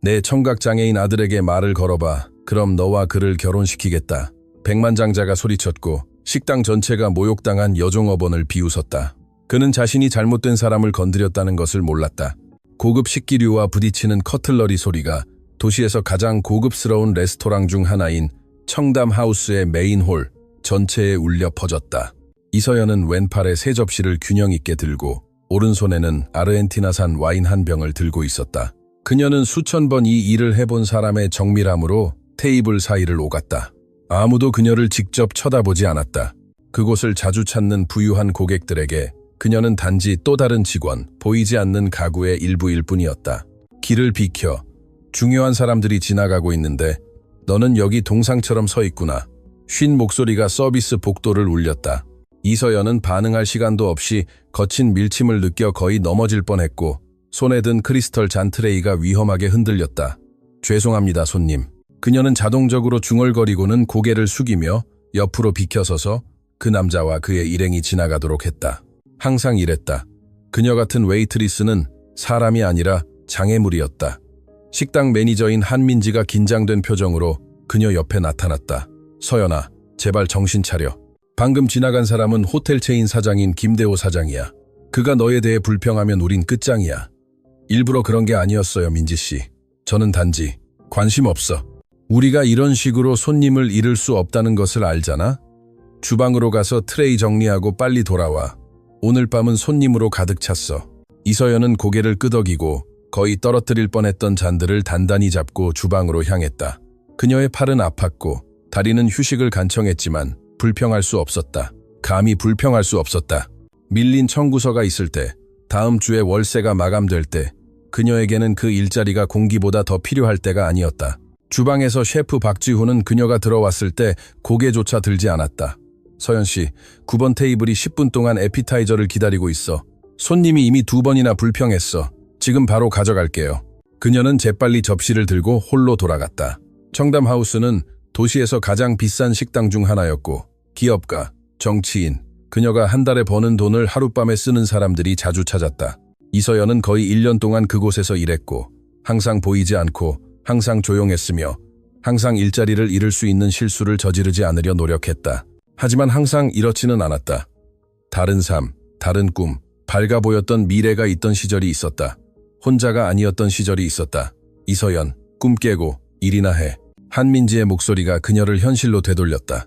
내 청각장애인 아들에게 말을 걸어봐. 그럼 너와 그를 결혼시키겠다. 백만장자가 소리쳤고 식당 전체가 모욕당한 여종업원을 비웃었다. 그는 자신이 잘못된 사람을 건드렸다는 것을 몰랐다. 고급 식기류와 부딪히는 커틀러리 소리가 도시에서 가장 고급스러운 레스토랑 중 하나인 청담하우스의 메인홀 전체에 울려 퍼졌다. 이서연은 왼팔에 세 접시를 균형 있게 들고 오른손에는 아르헨티나산 와인 한 병을 들고 있었다. 그녀는 수천 번 이 일을 해본 사람의 정밀함으로 테이블 사이를 오갔다. 아무도 그녀를 직접 쳐다보지 않았다. 그곳을 자주 찾는 부유한 고객들에게 그녀는 단지 또 다른 직원, 보이지 않는 가구의 일부일 뿐이었다. 길을 비켜. 중요한 사람들이 지나가고 있는데 너는 여기 동상처럼 서 있구나. 쉰 목소리가 서비스 복도를 울렸다. 이서연은 반응할 시간도 없이 거친 밀침을 느껴 거의 넘어질 뻔했고 손에 든 크리스털 잔트레이가 위험하게 흔들렸다. 죄송합니다, 손님. 그녀는 자동적으로 중얼거리고는 고개를 숙이며 옆으로 비켜서서 그 남자와 그의 일행이 지나가도록 했다. 항상 이랬다. 그녀 같은 웨이트리스는 사람이 아니라 장애물이었다. 식당 매니저인 한민지가 긴장된 표정으로 그녀 옆에 나타났다. 서연아, 제발 정신 차려. 방금 지나간 사람은 호텔 체인 사장인 김대호 사장이야. 그가 너에 대해 불평하면 우린 끝장이야. 일부러 그런 게 아니었어요, 민지씨. 저는 단지 관심 없어. 우리가 이런 식으로 손님을 잃을 수 없다는 것을 알잖아? 주방으로 가서 트레이 정리하고 빨리 돌아와. 오늘 밤은 손님으로 가득 찼어. 이서연은 고개를 끄덕이고 거의 떨어뜨릴 뻔했던 잔들을 단단히 잡고 주방으로 향했다. 그녀의 팔은 아팠고 다리는 휴식을 간청했지만 불평할 수 없었다. 감히 불평할 수 없었다. 밀린 청구서가 있을 때, 다음 주에 월세가 마감될 때, 그녀에게는 그 일자리가 공기보다 더 필요할 때가 아니었다. 주방에서 셰프 박지훈은 그녀가 들어왔을 때 고개조차 들지 않았다. 서연씨, 9번 테이블이 10분 동안 에피타이저를 기다리고 있어. 손님이 이미 2번이나 불평했어. 지금 바로 가져갈게요. 그녀는 재빨리 접시를 들고 홀로 돌아갔다. 청담하우스는 도시에서 가장 비싼 식당 중 하나였고 기업가, 정치인, 그녀가 한 달에 버는 돈을 하룻밤에 쓰는 사람들이 자주 찾았다. 이서연은 거의 1년 동안 그곳에서 일했고 항상 보이지 않고 항상 조용했으며 항상 일자리를 잃을 수 있는 실수를 저지르지 않으려 노력했다. 하지만 항상 이렇지는 않았다. 다른 삶, 다른 꿈, 밝아 보였던 미래가 있던 시절이 있었다. 혼자가 아니었던 시절이 있었다. 이서연, 꿈 깨고 일이나 해. 한민지의 목소리가 그녀를 현실로 되돌렸다.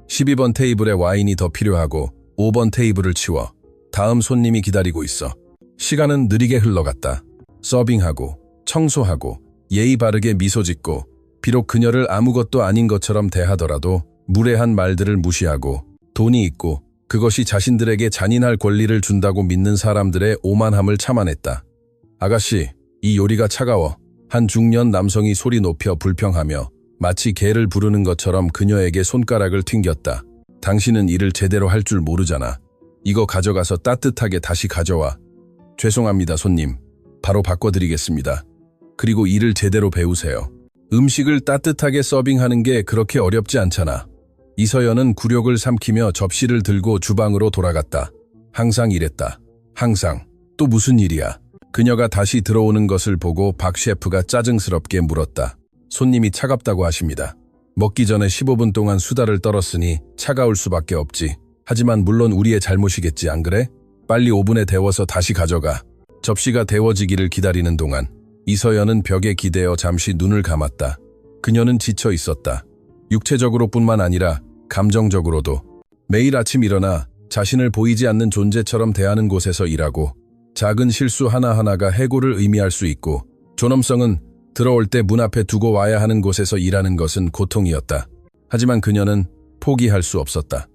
12번 테이블에 와인이 더 필요하고 5번 테이블을 치워. 다음 손님이 기다리고 있어. 시간은 느리게 흘러갔다. 서빙하고 청소하고 예의 바르게 미소 짓고 비록 그녀를 아무것도 아닌 것처럼 대하더라도 무례한 말들을 무시하고 돈이 있고 그것이 자신들에게 잔인할 권리를 준다고 믿는 사람들의 오만함을 참아냈다. 아가씨, 이 요리가 차가워. 한 중년 남성이 소리 높여 불평하며 마치 개를 부르는 것처럼 그녀에게 손가락을 튕겼다. 당신은 일을 제대로 할 줄 모르잖아. 이거 가져가서 따뜻하게 다시 가져와. 죄송합니다, 손님. 바로 바꿔드리겠습니다. 그리고 일을 제대로 배우세요. 음식을 따뜻하게 서빙하는 게 그렇게 어렵지 않잖아. 이서연은 굴욕을 삼키며 접시를 들고 주방으로 돌아갔다. 항상 이랬다. 항상. 또 무슨 일이야? 그녀가 다시 들어오는 것을 보고 박 셰프가 짜증스럽게 물었다. 손님이 차갑다고 하십니다. 먹기 전에 15분 동안 수다를 떨었으니 차가울 수밖에 없지. 하지만 물론 우리의 잘못이겠지, 안 그래? 빨리 오븐에 데워서 다시 가져가. 접시가 데워지기를 기다리는 동안 이서연은 벽에 기대어 잠시 눈을 감았다. 그녀는 지쳐 있었다. 육체적으로뿐만 아니라 감정적으로도. 매일 아침 일어나 자신을 보이지 않는 존재처럼 대하는 곳에서 일하고 작은 실수 하나하나가 해고를 의미할 수 있고 존엄성은 들어올 때 문 앞에 두고 와야 하는 곳에서 일하는 것은 고통이었다. 하지만 그녀는 포기할 수 없었다.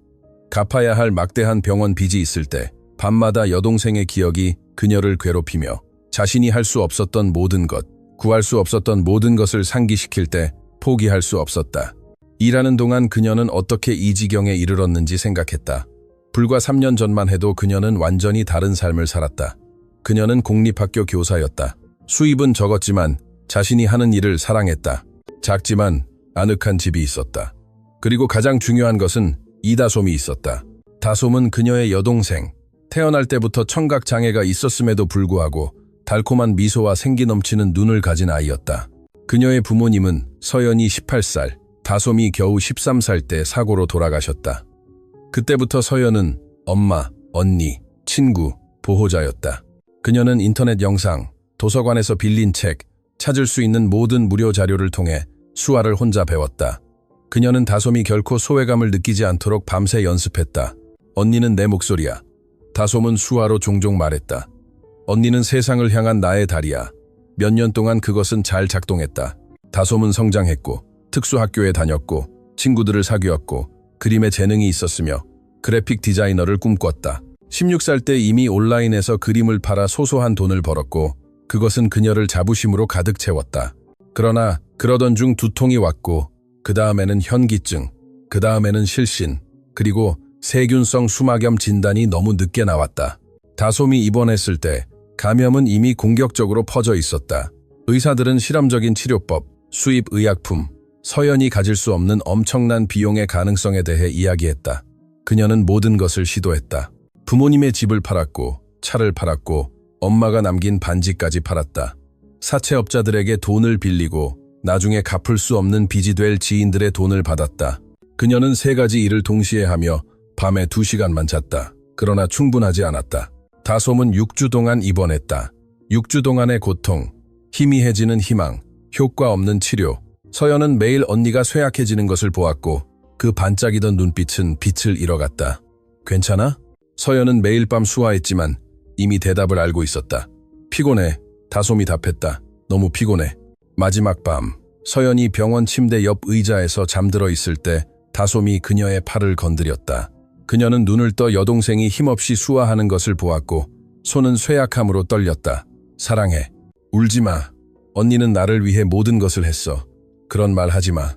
갚아야 할 막대한 병원 빚이 있을 때 밤마다 여동생의 기억이 그녀를 괴롭히며 자신이 할 수 없었던 모든 것, 구할 수 없었던 모든 것을 상기시킬 때 포기할 수 없었다. 일하는 동안 그녀는 어떻게 이 지경에 이르렀는지 생각했다. 불과 3년 전만 해도 그녀는 완전히 다른 삶을 살았다. 그녀는 공립학교 교사였다. 수입은 적었지만 자신이 하는 일을 사랑했다. 작지만 아늑한 집이 있었다. 그리고 가장 중요한 것은 이다솜이 있었다. 다솜은 그녀의 여동생. 태어날 때부터 청각장애가 있었음에도 불구하고 달콤한 미소와 생기 넘치는 눈을 가진 아이였다. 그녀의 부모님은 서연이 18살, 다솜이 겨우 13살 때 사고로 돌아가셨다. 그때부터 서연은 엄마, 언니, 친구, 보호자였다. 그녀는 인터넷 영상, 도서관에서 빌린 책, 찾을 수 있는 모든 무료 자료를 통해 수화를 혼자 배웠다. 그녀는 다솜이 결코 소외감을 느끼지 않도록 밤새 연습했다. 언니는 내 목소리야. 다솜은 수화로 종종 말했다. 언니는 세상을 향한 나의 다리야. 몇 년 동안 그것은 잘 작동했다. 다솜은 성장했고, 특수학교에 다녔고, 친구들을 사귀었고, 그림에 재능이 있었으며 그래픽 디자이너를 꿈꿨다. 16살 때 이미 온라인에서 그림을 팔아 소소한 돈을 벌었고, 그것은 그녀를 자부심으로 가득 채웠다. 그러나 그러던 중 두통이 왔고, 그 다음에는 현기증, 그 다음에는 실신, 그리고 세균성 수막염 진단이 너무 늦게 나왔다. 다솜이 입원했을 때 감염은 이미 공격적으로 퍼져 있었다. 의사들은 실험적인 치료법, 수입 의약품, 서연이 가질 수 없는 엄청난 비용의 가능성에 대해 이야기했다. 그녀는 모든 것을 시도했다. 부모님의 집을 팔았고, 차를 팔았고, 엄마가 남긴 반지까지 팔았다. 사채업자들에게 돈을 빌리고 나중에 갚을 수 없는 빚이 될 지인들의 돈을 받았다. 그녀는 3가지 일을 동시에 하며 밤에 2시간만 잤다. 그러나 충분하지 않았다. 다솜은 6주 동안 입원했다. 6주 동안의 고통, 희미해지는 희망, 효과 없는 치료. 서연은 매일 언니가 쇠약해지는 것을 보았고 그 반짝이던 눈빛은 빛을 잃어갔다. 괜찮아? 서연은 매일 밤 수화했지만 이미 대답을 알고 있었다. 피곤해. 다솜이 답했다. 너무 피곤해. 마지막 밤, 서연이 병원 침대 옆 의자에서 잠들어 있을 때 다솜이 그녀의 팔을 건드렸다. 그녀는 눈을 떠 여동생이 힘없이 수화하는 것을 보았고 손은 쇠약함으로 떨렸다. 사랑해. 울지 마. 언니는 나를 위해 모든 것을 했어. 그런 말 하지 마.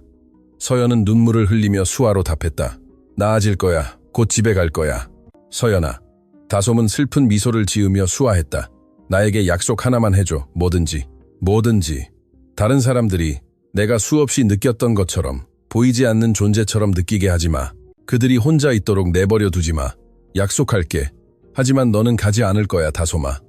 서연은 눈물을 흘리며 수화로 답했다. 나아질 거야. 곧 집에 갈 거야. 서연아. 다솜은 슬픈 미소를 지으며 수화했다. 나에게 약속 하나만 해줘. 뭐든지. 뭐든지. 다른 사람들이 내가 수없이 느꼈던 것처럼 보이지 않는 존재처럼 느끼게 하지 마. 그들이 혼자 있도록 내버려 두지 마. 약속할게. 하지만 너는 가지 않을 거야, 다솜아.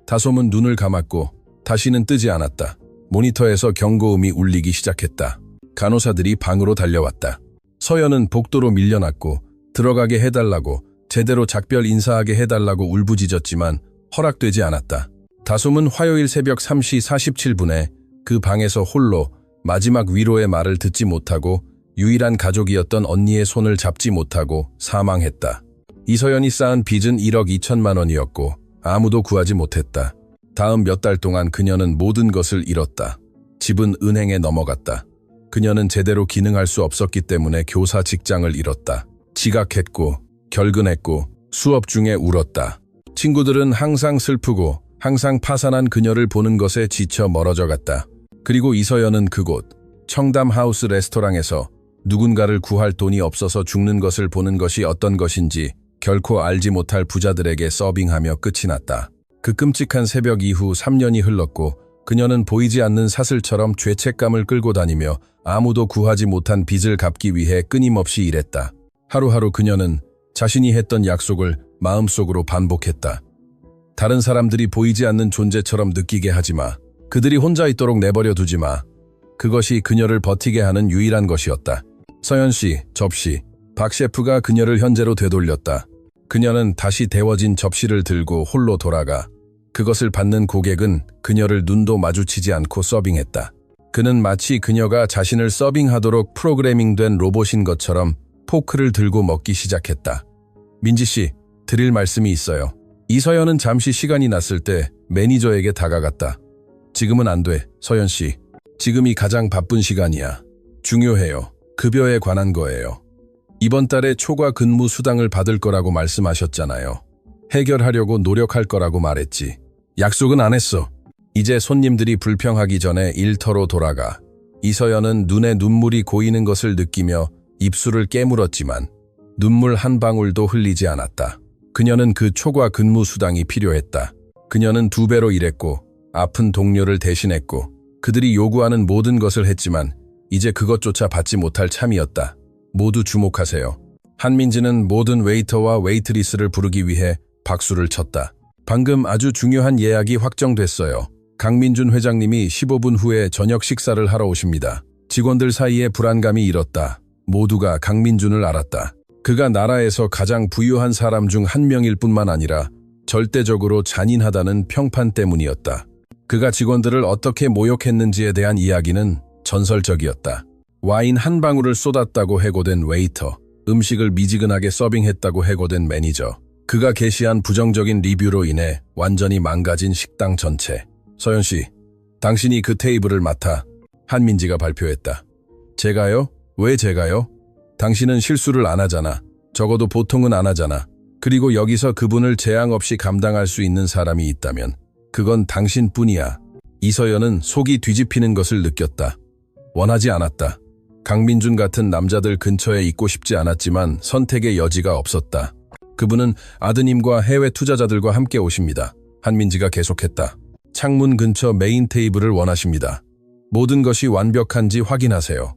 다솜은 눈을 감았고 다시는 뜨지 않았다. 모니터에서 경고음이 울리기 시작했다. 간호사들이 방으로 달려왔다. 서연은 복도로 밀려났고 들어가게 해달라고, 제대로 작별 인사하게 해달라고 울부짖었지만 허락되지 않았다. 다솜은 화요일 새벽 3시 47분에 그 방에서 홀로 마지막 위로의 말을 듣지 못하고 유일한 가족이었던 언니의 손을 잡지 못하고 사망했다. 이서연이 쌓은 빚은 1억 2천만 원이었고 아무도 구하지 못했다. 다음 몇 달 동안 그녀는 모든 것을 잃었다. 집은 은행에 넘어갔다. 그녀는 제대로 기능할 수 없었기 때문에 교사 직장을 잃었다. 지각했고 결근했고 수업 중에 울었다. 친구들은 항상 슬프고 항상 파산한 그녀를 보는 것에 지쳐 멀어져 갔다. 그리고 이서연은 그곳 청담하우스 레스토랑에서 누군가를 구할 돈이 없어서 죽는 것을 보는 것이 어떤 것인지 결코 알지 못할 부자들에게 서빙하며 끝이 났다. 그 끔찍한 새벽 이후 3년이 흘렀고 그녀는 보이지 않는 사슬처럼 죄책감을 끌고 다니며 아무도 구하지 못한 빚을 갚기 위해 끊임없이 일했다. 하루하루 그녀는 자신이 했던 약속을 마음속으로 반복했다. 다른 사람들이 보이지 않는 존재처럼 느끼게 하지 마. 그들이 혼자 있도록 내버려 두지 마. 그것이 그녀를 버티게 하는 유일한 것이었다. 서연씨, 접시. 박 셰프가 그녀를 현재로 되돌렸다. 그녀는 다시 데워진 접시를 들고 홀로 돌아가. 그것을 받는 고객은 그녀를 눈도 마주치지 않고 서빙했다. 그는 마치 그녀가 자신을 서빙하도록 프로그래밍된 로봇인 것처럼 포크를 들고 먹기 시작했다. 민지씨, 드릴 말씀이 있어요. 이서연은 잠시 시간이 났을 때 매니저에게 다가갔다. 지금은 안 돼, 서연씨. 지금이 가장 바쁜 시간이야. 중요해요. 급여에 관한 거예요. 이번 달에 초과 근무 수당을 받을 거라고 말씀하셨잖아요. 해결하려고 노력할 거라고 말했지. 약속은 안 했어. 이제 손님들이 불평하기 전에 일터로 돌아가. 이서연은 눈에 눈물이 고이는 것을 느끼며 입술을 깨물었지만 눈물 한 방울도 흘리지 않았다. 그녀는 그 초과 근무 수당이 필요했다. 그녀는 2배로 일했고 아픈 동료를 대신했고 그들이 요구하는 모든 것을 했지만 이제 그것조차 받지 못할 참이었다. 모두 주목하세요. 한민지는 모든 웨이터와 웨이트리스를 부르기 위해 박수를 쳤다. 방금 아주 중요한 예약이 확정됐어요. 강민준 회장님이 15분 후에 저녁 식사를 하러 오십니다. 직원들 사이에 불안감이 일었다. 모두가 강민준을 알았다. 그가 나라에서 가장 부유한 사람 중 한 명일 뿐만 아니라 절대적으로 잔인하다는 평판 때문이었다. 그가 직원들을 어떻게 모욕했는지에 대한 이야기는 전설적이었다. 와인 한 방울을 쏟았다고 해고된 웨이터, 음식을 미지근하게 서빙했다고 해고된 매니저, 그가 게시한 부정적인 리뷰로 인해 완전히 망가진 식당 전체. 서연 씨, 당신이 그 테이블을 맡아. 한민지가 발표했다. 제가요? 왜 제가요? 당신은 실수를 안 하잖아. 적어도 보통은 안 하잖아. 그리고 여기서 그분을 재앙 없이 감당할 수 있는 사람이 있다면 그건 당신뿐이야. 이서연은 속이 뒤집히는 것을 느꼈다. 원하지 않았다. 강민준 같은 남자들 근처에 있고 싶지 않았지만 선택의 여지가 없었다. 그분은 아드님과 해외 투자자들과 함께 오십니다. 한민지가 계속했다. 창문 근처 메인 테이블을 원하십니다. 모든 것이 완벽한지 확인하세요.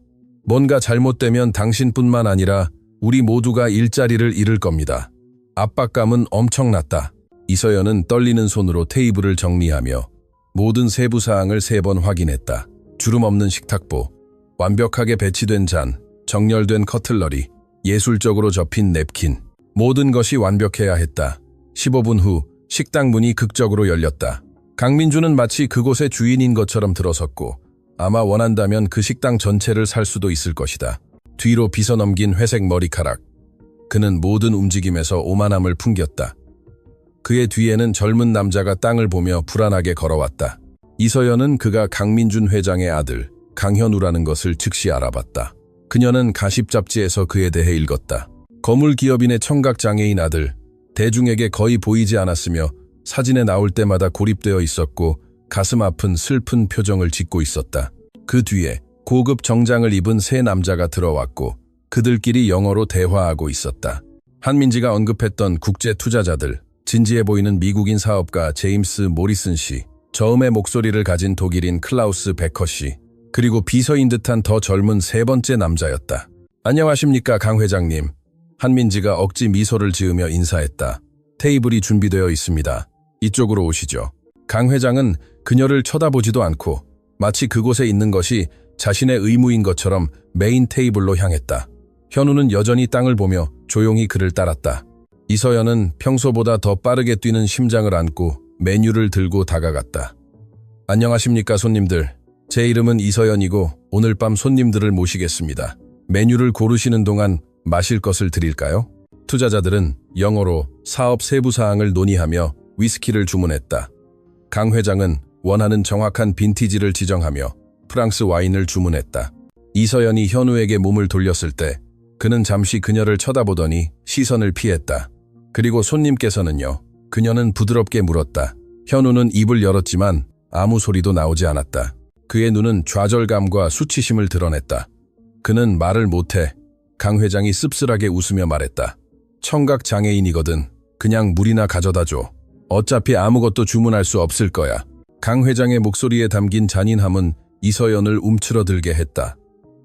뭔가 잘못되면 당신뿐만 아니라 우리 모두가 일자리를 잃을 겁니다. 압박감은 엄청났다. 이서연은 떨리는 손으로 테이블을 정리하며 모든 세부 사항을 3번 확인했다. 주름 없는 식탁보, 완벽하게 배치된 잔, 정렬된 커틀러리, 예술적으로 접힌 냅킨. 모든 것이 완벽해야 했다. 15분 후 식당 문이 극적으로 열렸다. 강민준은 마치 그곳의 주인인 것처럼 들어섰고 아마 원한다면 그 식당 전체를 살 수도 있을 것이다. 뒤로 빗어넘긴 회색 머리카락. 그는 모든 움직임에서 오만함을 풍겼다. 그의 뒤에는 젊은 남자가 땅을 보며 불안하게 걸어왔다. 이서연은 그가 강민준 회장의 아들 강현우라는 것을 즉시 알아봤다. 그녀는 가십 잡지에서 그에 대해 읽었다. 거물 기업인의 청각장애인 아들, 대중에게 거의 보이지 않았으며 사진에 나올 때마다 고립되어 있었고 가슴 아픈 슬픈 표정을 짓고 있었다. 그 뒤에 고급 정장을 입은 3 남자가 들어왔고 그들끼리 영어로 대화하고 있었다. 한민지가 언급했던 국제 투자자들, 진지해 보이는 미국인 사업가 제임스 모리슨 씨, 저음의 목소리를 가진 독일인 클라우스 베커 씨, 그리고 비서인 듯한 더 젊은 3번째 남자였다. 안녕하십니까 강 회장님. 한민지가 억지 미소를 지으며 인사했다. 테이블이 준비되어 있습니다. 이쪽으로 오시죠. 강 회장은 그녀를 쳐다보지도 않고 마치 그곳에 있는 것이 자신의 의무인 것처럼 메인 테이블로 향했다. 현우는 여전히 땅을 보며 조용히 그를 따랐다. 이서연은 평소보다 더 빠르게 뛰는 심장을 안고 메뉴를 들고 다가갔다. 안녕하십니까 손님들. 제 이름은 이서연이고 오늘 밤 손님들을 모시겠습니다. 메뉴를 고르시는 동안 마실 것을 드릴까요? 투자자들은 영어로 사업 세부 사항을 논의하며 위스키를 주문했다. 강 회장은 원하는 정확한 빈티지를 지정하며 프랑스 와인을 주문했다. 이서연이 현우에게 몸을 돌렸을 때 그는 잠시 그녀를 쳐다보더니 시선을 피했다. 그리고 손님께서는요? 그녀는 부드럽게 물었다. 현우는 입을 열었지만 아무 소리도 나오지 않았다. 그의 눈은 좌절감과 수치심을 드러냈다. 그는 말을 못해. 강 회장이 씁쓸하게 웃으며 말했다. 청각 장애인이거든. 그냥 물이나 가져다 줘. 어차피 아무것도 주문할 수 없을 거야. 강 회장의 목소리에 담긴 잔인함은 이서연을 움츠러들게 했다.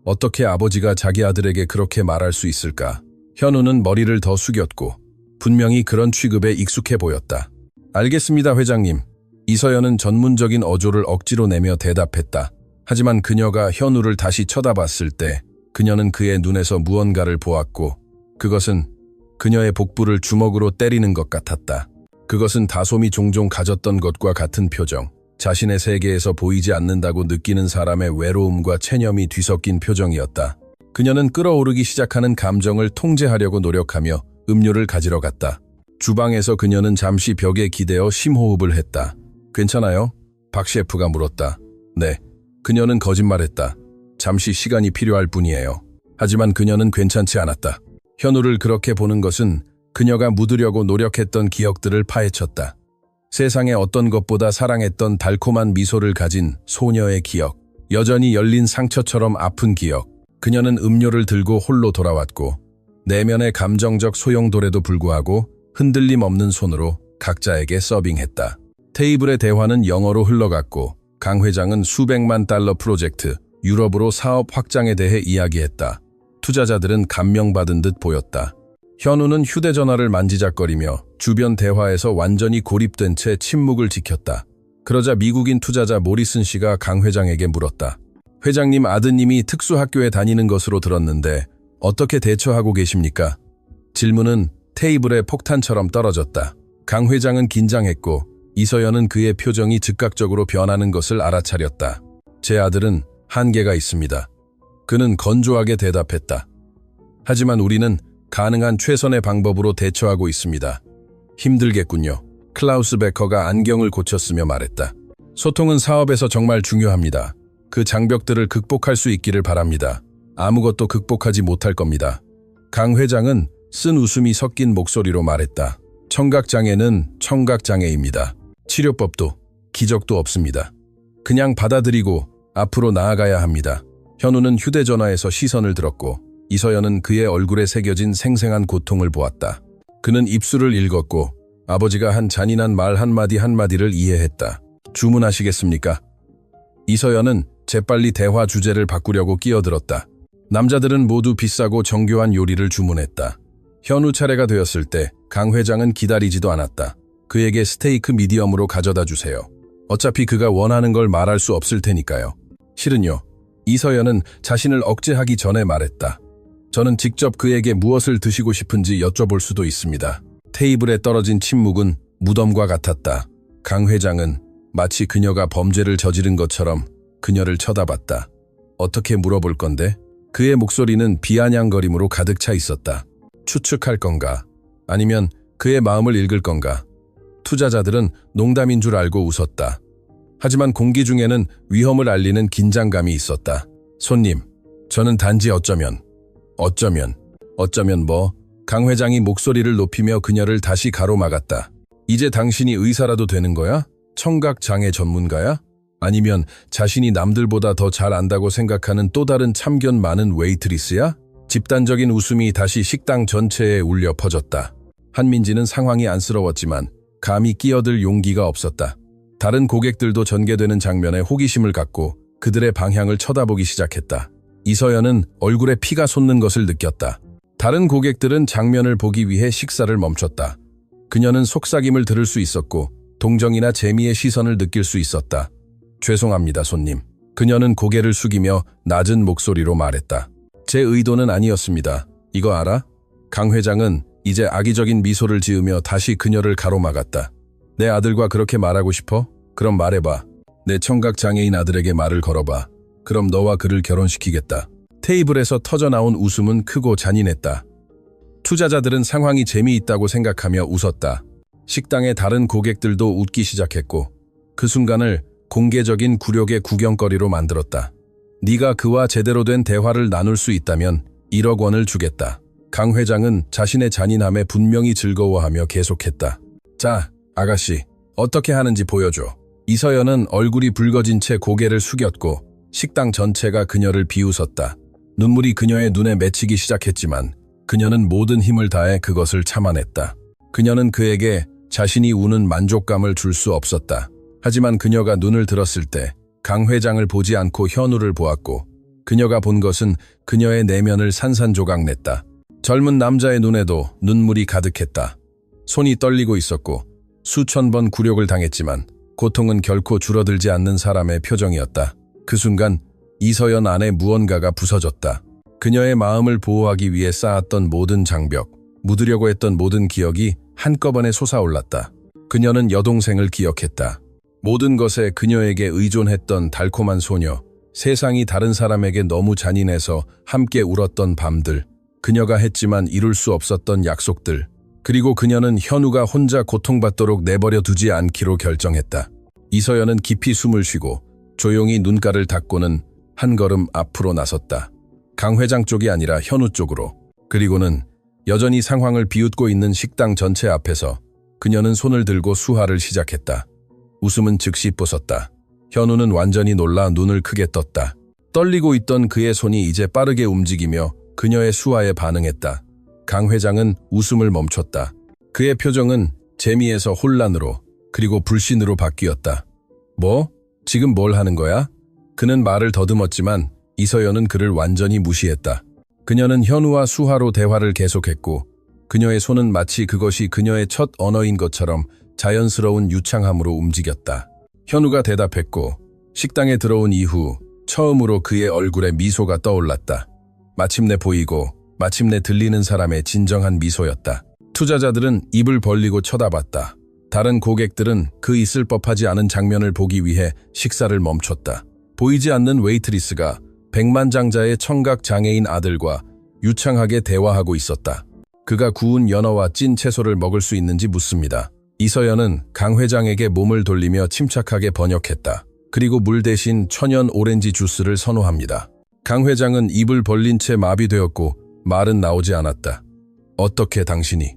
어떻게 아버지가 자기 아들에게 그렇게 말할 수 있을까? 현우는 머리를 더 숙였고 분명히 그런 취급에 익숙해 보였다. 알겠습니다 회장님. 이서연은 전문적인 어조를 억지로 내며 대답했다. 하지만 그녀가 현우를 다시 쳐다봤을 때 그녀는 그의 눈에서 무언가를 보았고 그것은 그녀의 복부를 주먹으로 때리는 것 같았다. 그것은 다솜이 종종 가졌던 것과 같은 표정, 자신의 세계에서 보이지 않는다고 느끼는 사람의 외로움과 체념이 뒤섞인 표정이었다. 그녀는 끓어오르기 시작하는 감정을 통제하려고 노력하며 음료를 가지러 갔다. 주방에서 그녀는 잠시 벽에 기대어 심호흡을 했다. 괜찮아요? 박 셰프가 물었다. 네. 그녀는 거짓말했다. 잠시 시간이 필요할 뿐이에요. 하지만 그녀는 괜찮지 않았다. 현우를 그렇게 보는 것은 그녀가 묻으려고 노력했던 기억들을 파헤쳤다. 세상에 어떤 것보다 사랑했던 달콤한 미소를 가진 소녀의 기억, 여전히 열린 상처처럼 아픈 기억. 그녀는 음료를 들고 홀로 돌아왔고 내면의 감정적 소용돌에도 불구하고 흔들림 없는 손으로 각자에게 서빙했다. 테이블의 대화는 영어로 흘러갔고 강 회장은 수백만 달러 프로젝트, 유럽으로 사업 확장에 대해 이야기했다. 투자자들은 감명받은 듯 보였다. 현우는 휴대전화를 만지작거리며 주변 대화에서 완전히 고립된 채 침묵을 지켰다. 그러자 미국인 투자자 모리슨 씨가 강 회장에게 물었다. 회장님 아드님이 특수학교에 다니는 것으로 들었는데 어떻게 대처하고 계십니까? 질문은 테이블에 폭탄처럼 떨어졌다. 강 회장은 긴장했고 이서연은 그의 표정이 즉각적으로 변하는 것을 알아차렸다. 제 아들은 한계가 있습니다. 그는 건조하게 대답했다. 하지만 우리는 가능한 최선의 방법으로 대처하고 있습니다. 힘들겠군요. 클라우스 베커가 안경을 고쳤으며 말했다. 소통은 사업에서 정말 중요합니다. 그 장벽들을 극복할 수 있기를 바랍니다. 아무것도 극복하지 못할 겁니다. 강 회장은 쓴 웃음이 섞인 목소리로 말했다. 청각장애는 청각장애입니다. 치료법도 기적도 없습니다. 그냥 받아들이고 앞으로 나아가야 합니다. 현우는 휴대전화에서 시선을 들었고 이서연은 그의 얼굴에 새겨진 생생한 고통을 보았다. 그는 입술을 읽었고 아버지가 한 잔인한 말 한마디를 이해했다. 주문하시겠습니까? 이서연은 재빨리 대화 주제를 바꾸려고 끼어들었다. 남자들은 모두 비싸고 정교한 요리를 주문했다. 현우 차례가 되었을 때 강 회장은 기다리지도 않았다. 그에게 스테이크 미디엄으로 가져다 주세요. 어차피 그가 원하는 걸 말할 수 없을 테니까요. 실은요. 이서연은 자신을 억제하기 전에 말했다. 저는 직접 그에게 무엇을 드시고 싶은지 여쭤볼 수도 있습니다. 테이블에 떨어진 침묵은 무덤과 같았다. 강 회장은 마치 그녀가 범죄를 저지른 것처럼 그녀를 쳐다봤다. 어떻게 물어볼 건데? 그의 목소리는 비아냥거림으로 가득 차 있었다. 추측할 건가? 아니면 그의 마음을 읽을 건가? 투자자들은 농담인 줄 알고 웃었다. 하지만 공기 중에는 위험을 알리는 긴장감이 있었다. 손님, 저는 단지 어쩌면 뭐? 강 회장이 목소리를 높이며 그녀를 다시 가로막았다. 이제 당신이 의사라도 되는 거야? 청각장애 전문가야? 아니면 자신이 남들보다 더 잘 안다고 생각하는 또 다른 참견 많은 웨이트리스야? 집단적인 웃음이 다시 식당 전체에 울려 퍼졌다. 한민지는 상황이 안쓰러웠지만 감히 끼어들 용기가 없었다. 다른 고객들도 전개되는 장면에 호기심을 갖고 그들의 방향을 쳐다보기 시작했다. 이서연은 얼굴에 피가 솟는 것을 느꼈다. 다른 고객들은 장면을 보기 위해 식사를 멈췄다. 그녀는 속삭임을 들을 수 있었고 동정이나 재미의 시선을 느낄 수 있었다. 죄송합니다, 손님. 그녀는 고개를 숙이며 낮은 목소리로 말했다. 제 의도는 아니었습니다. 이거 알아? 강 회장은 이제 악의적인 미소를 지으며 다시 그녀를 가로막았다. 내 아들과 그렇게 말하고 싶어? 그럼 말해봐. 내 청각장애인 아들에게 말을 걸어봐. 그럼 너와 그를 결혼시키겠다. 테이블에서 터져나온 웃음은 크고 잔인했다. 투자자들은 상황이 재미있다고 생각하며 웃었다. 식당의 다른 고객들도 웃기 시작했고 그 순간을 공개적인 굴욕의 구경거리로 만들었다. 네가 그와 제대로 된 대화를 나눌 수 있다면 1억 원을 주겠다. 강 회장은 자신의 잔인함에 분명히 즐거워하며 계속했다. 자, 아가씨, 어떻게 하는지 보여줘. 이서연은 얼굴이 붉어진 채 고개를 숙였고 식당 전체가 그녀를 비웃었다. 눈물이 그녀의 눈에 맺히기 시작했지만 그녀는 모든 힘을 다해 그것을 참아냈다. 그녀는 그에게 자신이 우는 만족감을 줄 수 없었다. 하지만 그녀가 눈을 들었을 때 강 회장을 보지 않고 현우를 보았고 그녀가 본 것은 그녀의 내면을 산산조각냈다. 젊은 남자의 눈에도 눈물이 가득했다. 손이 떨리고 있었고 수천 번 굴욕을 당했지만 고통은 결코 줄어들지 않는 사람의 표정이었다. 그 순간 이서연 안에 무언가가 부서졌다. 그녀의 마음을 보호하기 위해 쌓았던 모든 장벽, 묻으려고 했던 모든 기억이 한꺼번에 솟아올랐다. 그녀는 여동생을 기억했다. 모든 것에 그녀에게 의존했던 달콤한 소녀, 세상이 다른 사람에게 너무 잔인해서 함께 울었던 밤들, 그녀가 했지만 이룰 수 없었던 약속들, 그리고 그녀는 현우가 혼자 고통받도록 내버려 두지 않기로 결정했다. 이서연은 깊이 숨을 쉬고 조용히 눈가를 닫고는 한 걸음 앞으로 나섰다. 강 회장 쪽이 아니라 현우 쪽으로. 그리고는 여전히 상황을 비웃고 있는 식당 전체 앞에서 그녀는 손을 들고 수화를 시작했다. 웃음은 즉시 부쉈다. 현우는 완전히 놀라 눈을 크게 떴다. 떨리고 있던 그의 손이 이제 빠르게 움직이며 그녀의 수화에 반응했다. 강 회장은 웃음을 멈췄다. 그의 표정은 재미에서 혼란으로 그리고 불신으로 바뀌었다. 뭐? 지금 뭘 하는 거야? 그는 말을 더듬었지만 이서연은 그를 완전히 무시했다. 그녀는 현우와 수화로 대화를 계속했고 그녀의 손은 마치 그것이 그녀의 첫 언어인 것처럼 자연스러운 유창함으로 움직였다. 현우가 대답했고 식당에 들어온 이후 처음으로 그의 얼굴에 미소가 떠올랐다. 마침내 보이고 마침내 들리는 사람의 진정한 미소였다. 투자자들은 입을 벌리고 쳐다봤다. 다른 고객들은 그 있을 법하지 않은 장면을 보기 위해 식사를 멈췄다. 보이지 않는 웨이트리스가 백만장자의 청각 장애인 아들과 유창하게 대화하고 있었다. 그가 구운 연어와 찐 채소를 먹을 수 있는지 묻습니다. 이서연은 강 회장에게 몸을 돌리며 침착하게 번역했다. 그리고 물 대신 천연 오렌지 주스를 선호합니다. 강 회장은 입을 벌린 채 마비되었고 말은 나오지 않았다. 어떻게 당신이?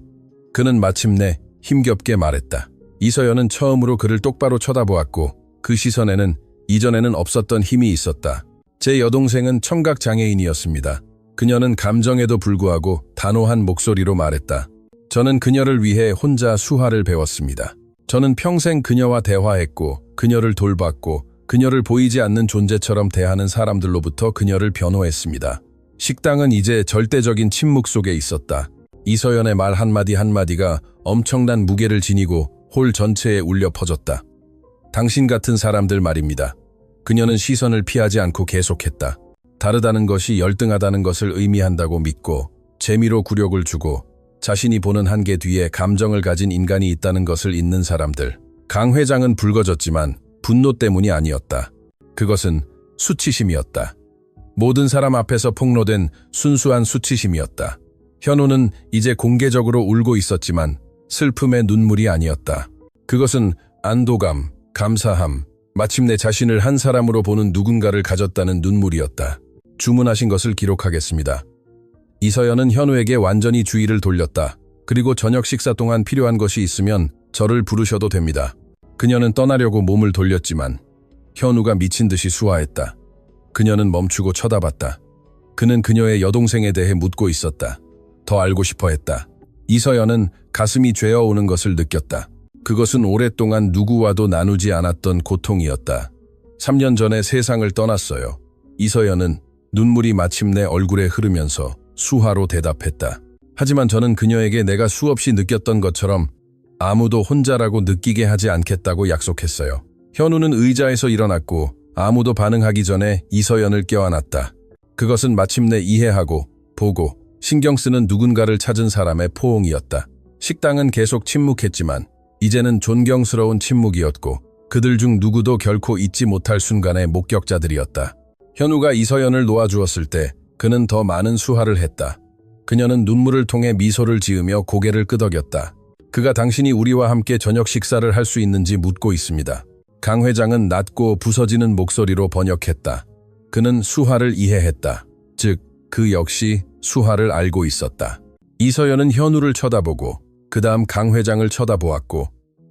그는 마침내 힘겹게 말했다. 이서연은 처음으로 그를 똑바로 쳐다보았고 그 시선에는 이전에는 없었던 힘이 있었다. 제 여동생은 청각장애인이었습니다. 그녀는 감정에도 불구하고 단호한 목소리로 말했다. 저는 그녀를 위해 혼자 수화를 배웠습니다. 저는 평생 그녀와 대화했고 그녀를 돌봤고 그녀를 보이지 않는 존재처럼 대하는 사람들로부터 그녀를 변호했습니다. 식당은 이제 절대적인 침묵 속에 있었다. 이서연의 말 한마디 한마디가 엄청난 무게를 지니고 홀 전체에 울려 퍼졌다. 당신 같은 사람들 말입니다. 그녀는 시선을 피하지 않고 계속했다. 다르다는 것이 열등하다는 것을 의미한다고 믿고 재미로 굴욕을 주고 자신이 보는 한계 뒤에 감정을 가진 인간이 있다는 것을 잊는 사람들. 강 회장은 붉어졌지만 분노 때문이 아니었다. 그것은 수치심이었다. 모든 사람 앞에서 폭로된 순수한 수치심이었다. 현우는 이제 공개적으로 울고 있었지만 슬픔의 눈물이 아니었다. 그것은 안도감, 감사함, 마침내 자신을 한 사람으로 보는 누군가를 가졌다는 눈물이었다. 주문하신 것을 기록하겠습니다. 이서연은 현우에게 완전히 주의를 돌렸다. 그리고 저녁 식사 동안 필요한 것이 있으면 저를 부르셔도 됩니다. 그녀는 떠나려고 몸을 돌렸지만 현우가 미친 듯이 수화했다. 그녀는 멈추고 쳐다봤다. 그는 그녀의 여동생에 대해 묻고 있었다. 더 알고 싶어 했다. 이서연은 가슴이 죄어오는 것을 느꼈다. 그것은 오랫동안 누구와도 나누지 않았던 고통이었다. 3년 전에 세상을 떠났어요. 이서연은 눈물이 마침내 얼굴에 흐르면서 수화로 대답했다. 하지만 저는 그녀에게 내가 수없이 느꼈던 것처럼 아무도 혼자라고 느끼게 하지 않겠다고 약속했어요. 현우는 의자에서 일어났고 아무도 반응하기 전에 이서연을 껴안았다. 그것은 마침내 이해하고 보고 신경 쓰는 누군가를 찾은 사람의 포옹이었다. 식당은 계속 침묵했지만 이제는 존경스러운 침묵이었고 그들 중 누구도 결코 잊지 못할 순간의 목격자들이었다. 현우가 이서연을 놓아주었을 때 그는 더 많은 수화를 했다. 그녀는 눈물을 통해 미소를 지으며 고개를 끄덕였다. 그가 당신이 우리와 함께 저녁 식사를 할 수 있는지 묻고 있습니다. 강 회장은 낮고 부서지는 목소리로 번역했다. 그는 수화를 이해했다. 즉, 그 역시 수화를 알고 있었다. 이서연은 현우를 쳐다보고 그 다음 강 회장을 쳐다보았고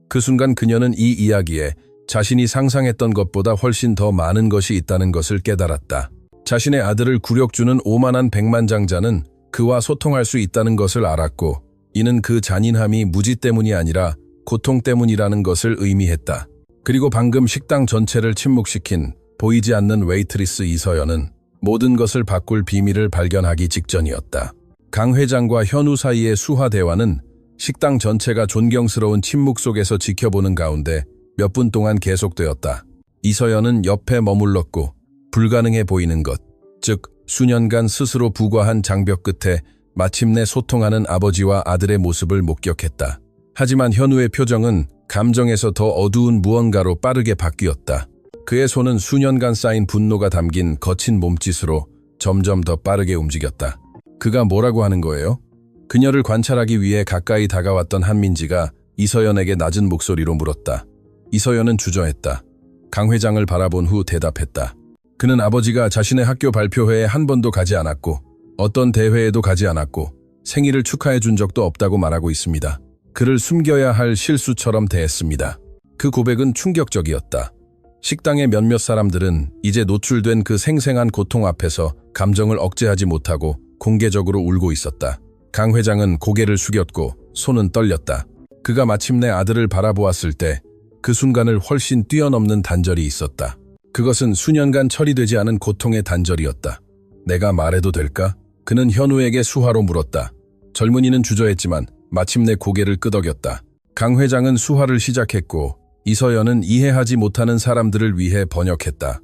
그 순간 그녀는 이 이야기에 자신이 상상했던 것보다 훨씬 더 많은 것이 있다는 것을 깨달았다. 자신의 아들을 굴욕주는 오만한 백만장자는 그와 소통할 수 있다는 것을 알았고 이는 그 잔인함이 무지 때문이 아니라 고통 때문이라는 것을 의미했다. 그리고 방금 식당 전체를 침묵시킨 보이지 않는 웨이트리스 이서연은 모든 것을 바꿀 비밀을 발견하기 직전이었다. 강 회장과 현우 사이의 수화 대화는 식당 전체가 존경스러운 침묵 속에서 지켜보는 가운데 몇 분 동안 계속되었다. 이서연은 옆에 머물렀고 불가능해 보이는 것, 즉 수년간 스스로 부과한 장벽 끝에 마침내 소통하는 아버지와 아들의 모습을 목격했다. 하지만 현우의 표정은 감정에서 더 어두운 무언가로 빠르게 바뀌었다. 그의 손은 수년간 쌓인 분노가 담긴 거친 몸짓으로 점점 더 빠르게 움직였다. 그가 뭐라고 하는 거예요? 그녀를 관찰하기 위해 가까이 다가왔던 한민지가 이서연에게 낮은 목소리로 물었다. 이서연은 주저했다. 강 회장을 바라본 후 대답했다. 그는 아버지가 자신의 학교 발표회에 한 번도 가지 않았고 어떤 대회에도 가지 않았고 생일을 축하해 준 적도 없다고 말하고 있습니다. 그를 숨겨야 할 실수처럼 대했습니다. 그 고백은 충격적이었다. 식당의 몇몇 사람들은 이제 노출된 그 생생한 고통 앞에서 감정을 억제하지 못하고 공개적으로 울고 있었다. 강 회장은 고개를 숙였고 손은 떨렸다. 그가 마침내 아들을 바라보았을 때 그 순간을 훨씬 뛰어넘는 단절이 있었다. 그것은 수년간 처리되지 않은 고통의 단절이었다. 내가 말해도 될까? 그는 현우에게 수화로 물었다. 젊은이는 주저했지만 마침내 고개를 끄덕였다. 강 회장은 수화를 시작했고 이서연은 이해하지 못하는 사람들을 위해 번역했다.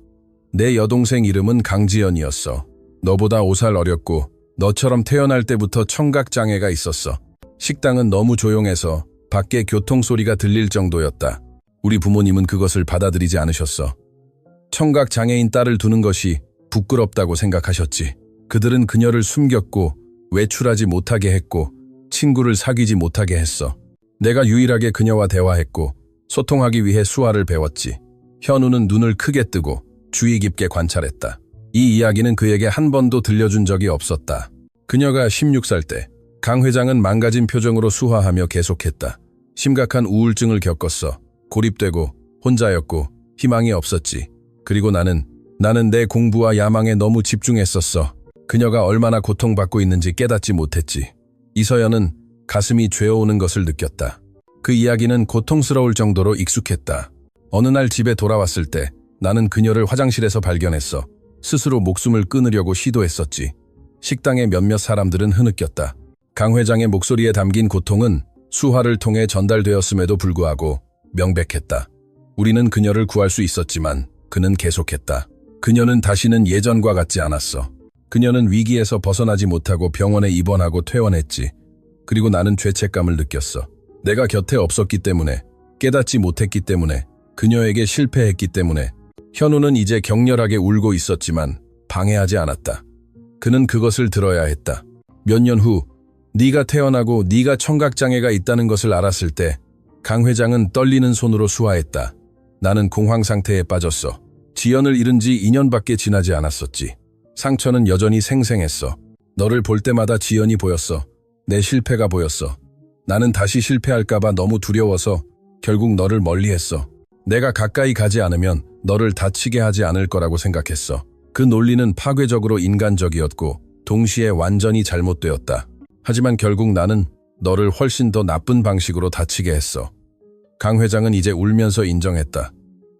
내 여동생 이름은 강지연이었어. 너보다 5살 어렸고 너처럼 태어날 때부터 청각장애가 있었어. 식당은 너무 조용해서 밖에 교통소리가 들릴 정도였다. 우리 부모님은 그것을 받아들이지 않으셨어. 청각장애인 딸을 두는 것이 부끄럽다고 생각하셨지. 그들은 그녀를 숨겼고 외출하지 못하게 했고 친구를 사귀지 못하게 했어. 내가 유일하게 그녀와 대화했고 소통하기 위해 수화를 배웠지. 현우는 눈을 크게 뜨고 주의 깊게 관찰했다. 이 이야기는 그에게 한 번도 들려준 적이 없었다. 그녀가 16살 때 강 회장은 망가진 표정으로 수화하며 계속했다. 심각한 우울증을 겪었어. 고립되고 혼자였고 희망이 없었지. 그리고 나는 내 공부와 야망에 너무 집중했었어. 그녀가 얼마나 고통받고 있는지 깨닫지 못했지. 이서연은 가슴이 죄어오는 것을 느꼈다. 그 이야기는 고통스러울 정도로 익숙했다. 어느 날 집에 돌아왔을 때 나는 그녀를 화장실에서 발견했어. 스스로 목숨을 끊으려고 시도했었지. 식당의 몇몇 사람들은 흐느꼈다. 강 회장의 목소리에 담긴 고통은 수화를 통해 전달되었음에도 불구하고 명백했다. 우리는 그녀를 구할 수 있었지만 그는 계속했다. 그녀는 다시는 예전과 같지 않았어. 그녀는 위기에서 벗어나지 못하고 병원에 입원하고 퇴원했지. 그리고 나는 죄책감을 느꼈어. 내가 곁에 없었기 때문에, 깨닫지 못했기 때문에, 그녀에게 실패했기 때문에. 현우는 이제 격렬하게 울고 있었지만 방해하지 않았다. 그는 그것을 들어야 했다. 몇 년 후 네가 태어나고 네가 청각장애가 있다는 것을 알았을 때 강 회장은 떨리는 손으로 수화했다. 나는 공황 상태에 빠졌어. 지연을 잃은 지 2년밖에 지나지 않았었지. 상처는 여전히 생생했어. 너를 볼 때마다 지연이 보였어. 내 실패가 보였어. 나는 다시 실패할까봐 너무 두려워서 결국 너를 멀리했어. 내가 가까이 가지 않으면 너를 다치게 하지 않을 거라고 생각했어. 그 논리는 파괴적으로 인간적이었고 동시에 완전히 잘못되었다. 하지만 결국 나는 너를 훨씬 더 나쁜 방식으로 다치게 했어. 강 회장은 이제 울면서 인정했다.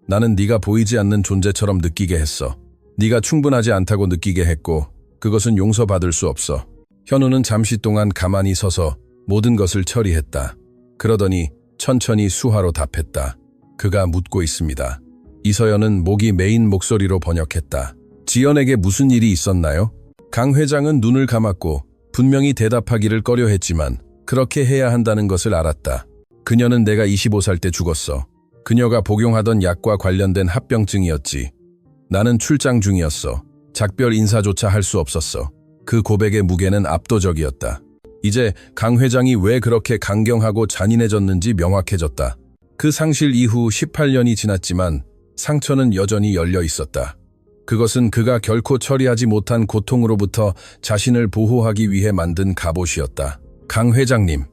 나는 네가 보이지 않는 존재처럼 느끼게 했어. 네가 충분하지 않다고 느끼게 했고 그것은 용서받을 수 없어. 현우는 잠시 동안 가만히 서서 모든 것을 처리했다. 그러더니 천천히 수화로 답했다. 그가 묻고 있습니다. 이서연은 목이 메인 목소리로 번역했다. 지연에게 무슨 일이 있었나요? 강 회장은 눈을 감았고 분명히 대답하기를 꺼려했지만 그렇게 해야 한다는 것을 알았다. 그녀는 내가 25살 때 죽었어. 그녀가 복용하던 약과 관련된 합병증이었지. 나는 출장 중이었어. 작별 인사조차 할 수 없었어. 그 고백의 무게는 압도적이었다. 이제 강 회장이 왜 그렇게 강경하고 잔인해졌는지 명확해졌다. 그 상실 이후 18년이 지났지만 상처는 여전히 열려 있었다. 그것은 그가 결코 처리하지 못한 고통으로부터 자신을 보호하기 위해 만든 갑옷이었다. 강 회장님,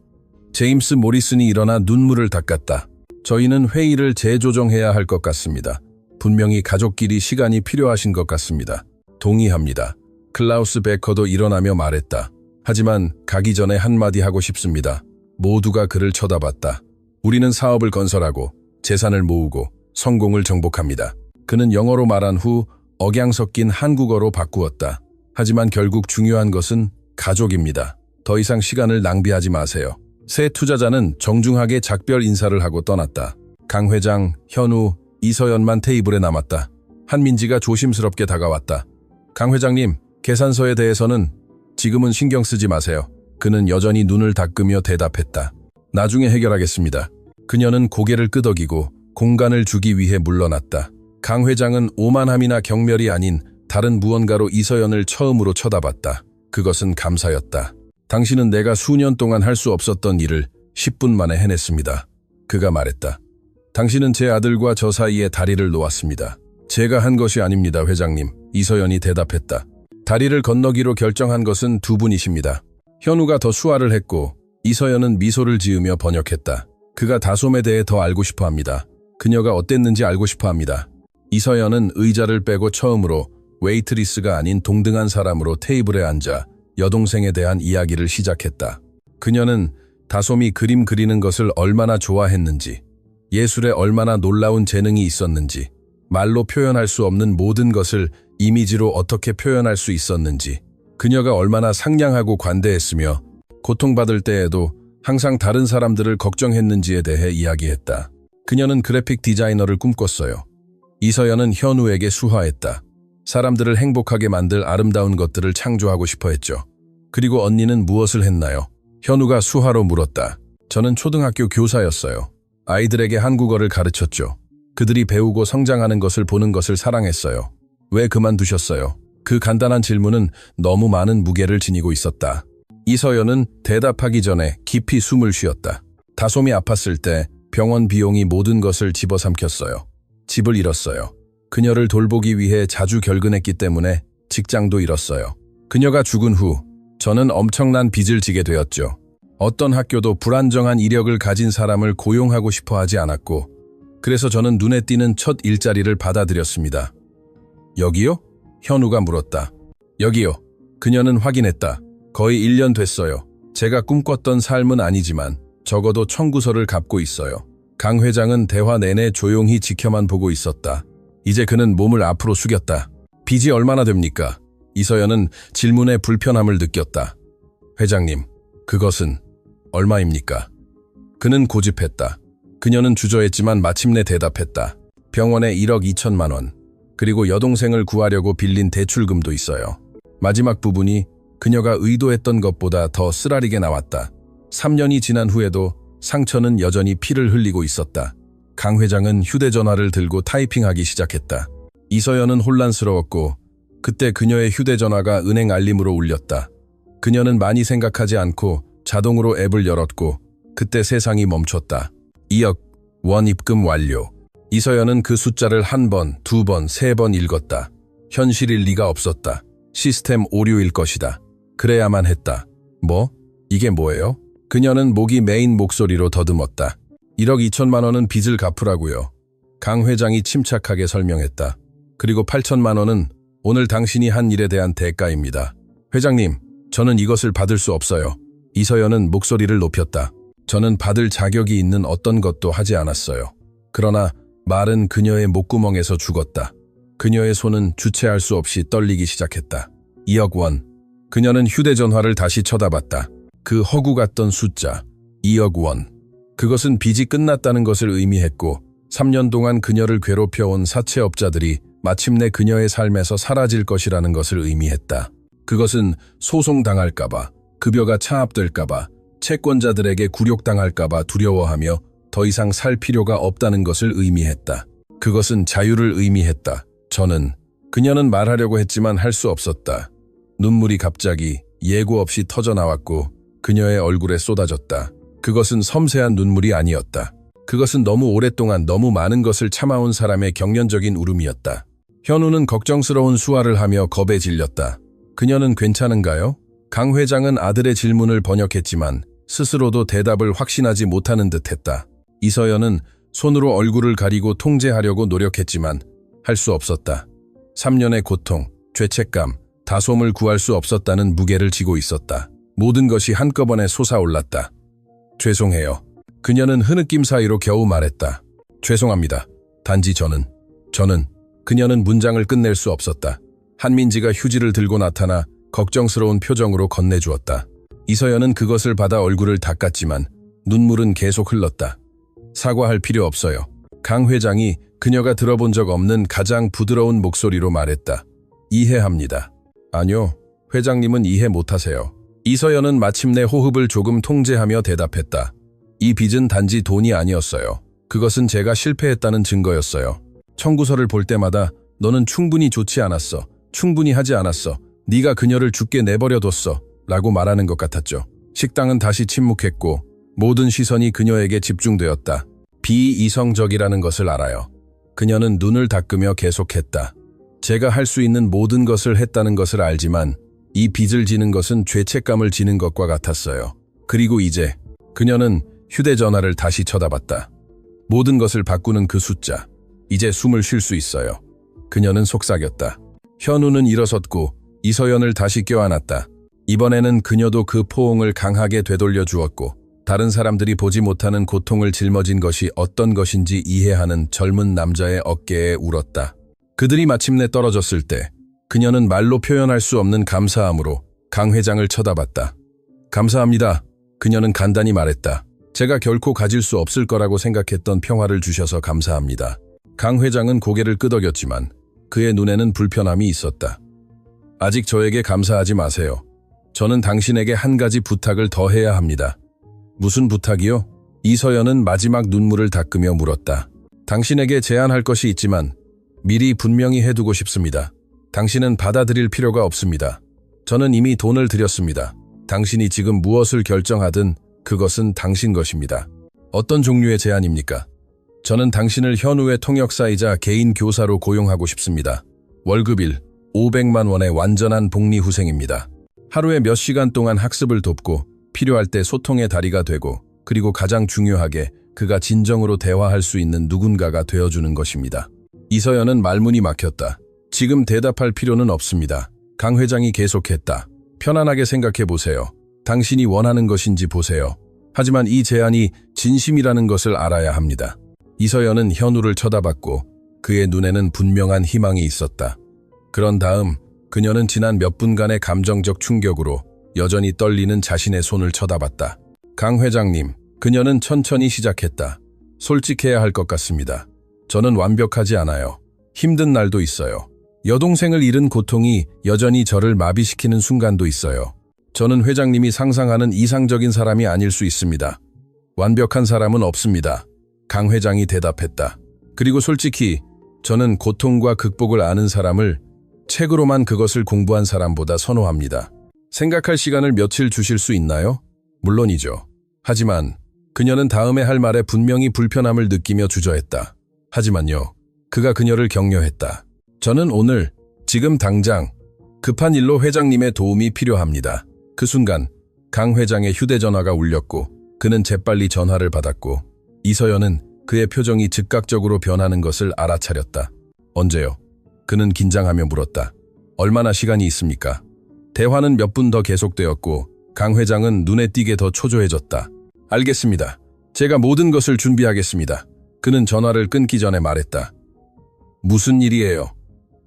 제임스 모리슨이 일어나 눈물을 닦았다. 저희는 회의를 재조정해야 할 것 같습니다. 분명히 가족끼리 시간이 필요하신 것 같습니다. 동의합니다. 클라우스 베커도 일어나며 말했다. 하지만 가기 전에 한마디 하고 싶습니다. 모두가 그를 쳐다봤다. 우리는 사업을 건설하고 재산을 모으고 성공을 정복합니다. 그는 영어로 말한 후 억양 섞인 한국어로 바꾸었다. 하지만 결국 중요한 것은 가족입니다. 더 이상 시간을 낭비하지 마세요. 새 투자자는 정중하게 작별 인사를 하고 떠났다. 강 회장, 현우, 이서연만 테이블에 남았다. 한민지가 조심스럽게 다가왔다. 강 회장님, 계산서에 대해서는 지금은 신경 쓰지 마세요. 그는 여전히 눈을 닦으며 대답했다. 나중에 해결하겠습니다. 그녀는 고개를 끄덕이고 공간을 주기 위해 물러났다. 강 회장은 오만함이나 경멸이 아닌 다른 무언가로 이서연을 처음으로 쳐다봤다. 그것은 감사였다. 당신은 내가 수년 동안 할 수 없었던 일을 10분 만에 해냈습니다. 그가 말했다. 당신은 제 아들과 저 사이에 다리를 놓았습니다. 제가 한 것이 아닙니다, 회장님. 이서연이 대답했다. 다리를 건너기로 결정한 것은 두 분이십니다. 현우가 더 수화를 했고 이서연은 미소를 지으며 번역했다. 그가 다솜에 대해 더 알고 싶어 합니다. 그녀가 어땠는지 알고 싶어 합니다. 이서연은 의자를 빼고 처음으로 웨이트리스가 아닌 동등한 사람으로 테이블에 앉아 여동생에 대한 이야기를 시작했다. 그녀는 다솜이 그림 그리는 것을 얼마나 좋아했는지, 예술에 얼마나 놀라운 재능이 있었는지, 말로 표현할 수 없는 모든 것을 이미지로 어떻게 표현할 수 있었는지, 그녀가 얼마나 상냥하고 관대했으며 고통받을 때에도 항상 다른 사람들을 걱정했는지에 대해 이야기했다. 그녀는 그래픽 디자이너를 꿈꿨어요. 이서연은 현우에게 수화했다. 사람들을 행복하게 만들 아름다운 것들을 창조하고 싶어 했죠. 그리고 언니는 무엇을 했나요? 현우가 수화로 물었다. 저는 초등학교 교사였어요. 아이들에게 한국어를 가르쳤죠. 그들이 배우고 성장하는 것을 보는 것을 사랑했어요. 왜 그만두셨어요? 그 간단한 질문은 너무 많은 무게를 지니고 있었다. 이서연은 대답하기 전에 깊이 숨을 쉬었다. 다솜이 아팠을 때 병원 비용이 모든 것을 집어삼켰어요. 집을 잃었어요. 그녀를 돌보기 위해 자주 결근했기 때문에 직장도 잃었어요. 그녀가 죽은 후 저는 엄청난 빚을 지게 되었죠. 어떤 학교도 불안정한 이력을 가진 사람을 고용하고 싶어 하지 않았고, 그래서 저는 눈에 띄는 첫 일자리를 받아들였습니다. 여기요? 현우가 물었다. 여기요. 그녀는 확인했다. 거의 1년 됐어요. 제가 꿈꿨던 삶은 아니지만 적어도 청구서를 갚고 있어요. 강 회장은 대화 내내 조용히 지켜만 보고 있었다. 이제 그는 몸을 앞으로 숙였다. 빚이 얼마나 됩니까? 이서연은 질문에 불편함을 느꼈다. 회장님, 그것은 얼마입니까? 그는 고집했다. 그녀는 주저했지만 마침내 대답했다. 병원에 1억 2천만 원, 그리고 여동생을 구하려고 빌린 대출금도 있어요. 마지막 부분이 그녀가 의도했던 것보다 더 쓰라리게 나왔다. 3년이 지난 후에도 상처는 여전히 피를 흘리고 있었다. 강 회장은 휴대전화를 들고 타이핑하기 시작했다. 이서연은 혼란스러웠고, 그때 그녀의 휴대전화가 은행 알림으로 울렸다. 그녀는 많이 생각하지 않고 자동으로 앱을 열었고, 그때 세상이 멈췄다. 2억 원 입금 완료. 이서연은 그 숫자를 1번, 2번, 3번 읽었다. 현실일 리가 없었다. 시스템 오류일 것이다. 그래야만 했다. 뭐? 이게 뭐예요? 그녀는 목이 메인 목소리로 더듬었다. 1억 2천만 원은 빚을 갚으라고요. 강 회장이 침착하게 설명했다. 그리고 8천만 원은 오늘 당신이 한 일에 대한 대가입니다. 회장님, 저는 이것을 받을 수 없어요. 이서연은 목소리를 높였다. 저는 받을 자격이 있는 어떤 것도 하지 않았어요. 그러나 말은 그녀의 목구멍에서 죽었다. 그녀의 손은 주체할 수 없이 떨리기 시작했다. 2억 원. 그녀는 휴대전화를 다시 쳐다봤다. 그 허구 같던 숫자, 2억 원. 그것은 빚이 끝났다는 것을 의미했고, 3년 동안 그녀를 괴롭혀온 사채업자들이 마침내 그녀의 삶에서 사라질 것이라는 것을 의미했다. 그것은 소송당할까봐, 급여가 차압될까봐, 채권자들에게 굴욕당할까봐 두려워하며 더 이상 살 필요가 없다는 것을 의미했다. 그것은 자유를 의미했다. 그녀는 말하려고 했지만 할 수 없었다. 눈물이 갑자기 예고 없이 터져나왔고 그녀의 얼굴에 쏟아졌다. 그것은 섬세한 눈물이 아니었다. 그것은 너무 오랫동안 너무 많은 것을 참아온 사람의 경련적인 울음이었다. 현우는 걱정스러운 수화를 하며 겁에 질렸다. 그녀는 괜찮은가요? 강 회장은 아들의 질문을 번역했지만 스스로도 대답을 확신하지 못하는 듯했다. 이서연은 손으로 얼굴을 가리고 통제하려고 노력했지만 할 수 없었다. 3년의 고통, 죄책감, 다솜을 구할 수 없었다는 무게를 지고 있었다. 모든 것이 한꺼번에 솟아올랐다. 죄송해요. 그녀는 흐느낌 사이로 겨우 말했다. 죄송합니다. 단지 그녀는 문장을 끝낼 수 없었다. 한민지가 휴지를 들고 나타나 걱정스러운 표정으로 건네주었다. 이서연은 그것을 받아 얼굴을 닦았지만 눈물은 계속 흘렀다. 사과할 필요 없어요. 강 회장이 그녀가 들어본 적 없는 가장 부드러운 목소리로 말했다. 이해합니다. 아니요, 회장님은 이해 못하세요. 이서연은 마침내 호흡을 조금 통제하며 대답했다. 이 빚은 단지 돈이 아니었어요. 그것은 제가 실패했다는 증거였어요. 청구서를 볼 때마다 너는 충분히 좋지 않았어. 충분히 하지 않았어. 네가 그녀를 죽게 내버려뒀어. 라고 말하는 것 같았죠. 식당은 다시 침묵했고 모든 시선이 그녀에게 집중되었다. 비이성적이라는 것을 알아요. 그녀는 눈을 닦으며 계속했다. 제가 할 수 있는 모든 것을 했다는 것을 알지만 이 빚을 지는 것은 죄책감을 지는 것과 같았어요. 그리고 이제 그녀는 휴대전화를 다시 쳐다봤다. 모든 것을 바꾸는 그 숫자. 이제 숨을 쉴 수 있어요. 그녀는 속삭였다. 현우는 일어섰고 이서연을 다시 껴안았다. 이번에는 그녀도 그 포옹을 강하게 되돌려 주었고 다른 사람들이 보지 못하는 고통을 짊어진 것이 어떤 것인지 이해하는 젊은 남자의 어깨에 울었다. 그들이 마침내 떨어졌을 때 그녀는 말로 표현할 수 없는 감사함으로 강 회장을 쳐다봤다. 감사합니다. 그녀는 간단히 말했다. 제가 결코 가질 수 없을 거라고 생각했던 평화를 주셔서 감사합니다. 강 회장은 고개를 끄덕였지만 그의 눈에는 불편함이 있었다. 아직 저에게 감사하지 마세요. 저는 당신에게 한 가지 부탁을 더 해야 합니다. 무슨 부탁이요? 이서연은 마지막 눈물을 닦으며 물었다. 당신에게 제안할 것이 있지만 미리 분명히 해두고 싶습니다. 당신은 받아들일 필요가 없습니다. 저는 이미 돈을 드렸습니다. 당신이 지금 무엇을 결정하든 그것은 당신 것입니다. 어떤 종류의 제안입니까? 저는 당신을 현우의 통역사이자 개인 교사로 고용하고 싶습니다. 월급일 500만 원의 완전한 복리후생입니다. 하루에 몇 시간 동안 학습을 돕고 필요할 때 소통의 다리가 되고 그리고 가장 중요하게 그가 진정으로 대화할 수 있는 누군가가 되어주는 것입니다. 이서연은 말문이 막혔다. 지금 대답할 필요는 없습니다. 강 회장이 계속했다. 편안하게 생각해 보세요. 당신이 원하는 것인지 보세요. 하지만 이 제안이 진심이라는 것을 알아야 합니다. 이서연은 현우를 쳐다봤고 그의 눈에는 분명한 희망이 있었다. 그런 다음 그녀는 지난 몇 분간의 감정적 충격으로 여전히 떨리는 자신의 손을 쳐다봤다. 강 회장님, 그녀는 천천히 시작했다. 솔직해야 할 것 같습니다. 저는 완벽하지 않아요. 힘든 날도 있어요. 여동생을 잃은 고통이 여전히 저를 마비시키는 순간도 있어요. 저는 회장님이 상상하는 이상적인 사람이 아닐 수 있습니다. 완벽한 사람은 없습니다. 강 회장이 대답했다. 그리고 솔직히 저는 고통과 극복을 아는 사람을 책으로만 그것을 공부한 사람보다 선호합니다. 생각할 시간을 며칠 주실 수 있나요? 물론이죠. 하지만 그녀는 다음에 할 말에 분명히 불편함을 느끼며 주저했다. 하지만요, 그가 그녀를 격려했다. 저는 오늘, 지금 당장 급한 일로 회장님의 도움이 필요합니다. 그 순간 강 회장의 휴대전화가 울렸고 그는 재빨리 전화를 받았고 이서연은 그의 표정이 즉각적으로 변하는 것을 알아차렸다. 언제요? 그는 긴장하며 물었다. 얼마나 시간이 있습니까? 대화는 몇 분 더 계속되었고 강 회장은 눈에 띄게 더 초조해졌다. 알겠습니다. 제가 모든 것을 준비하겠습니다. 그는 전화를 끊기 전에 말했다. 무슨 일이에요?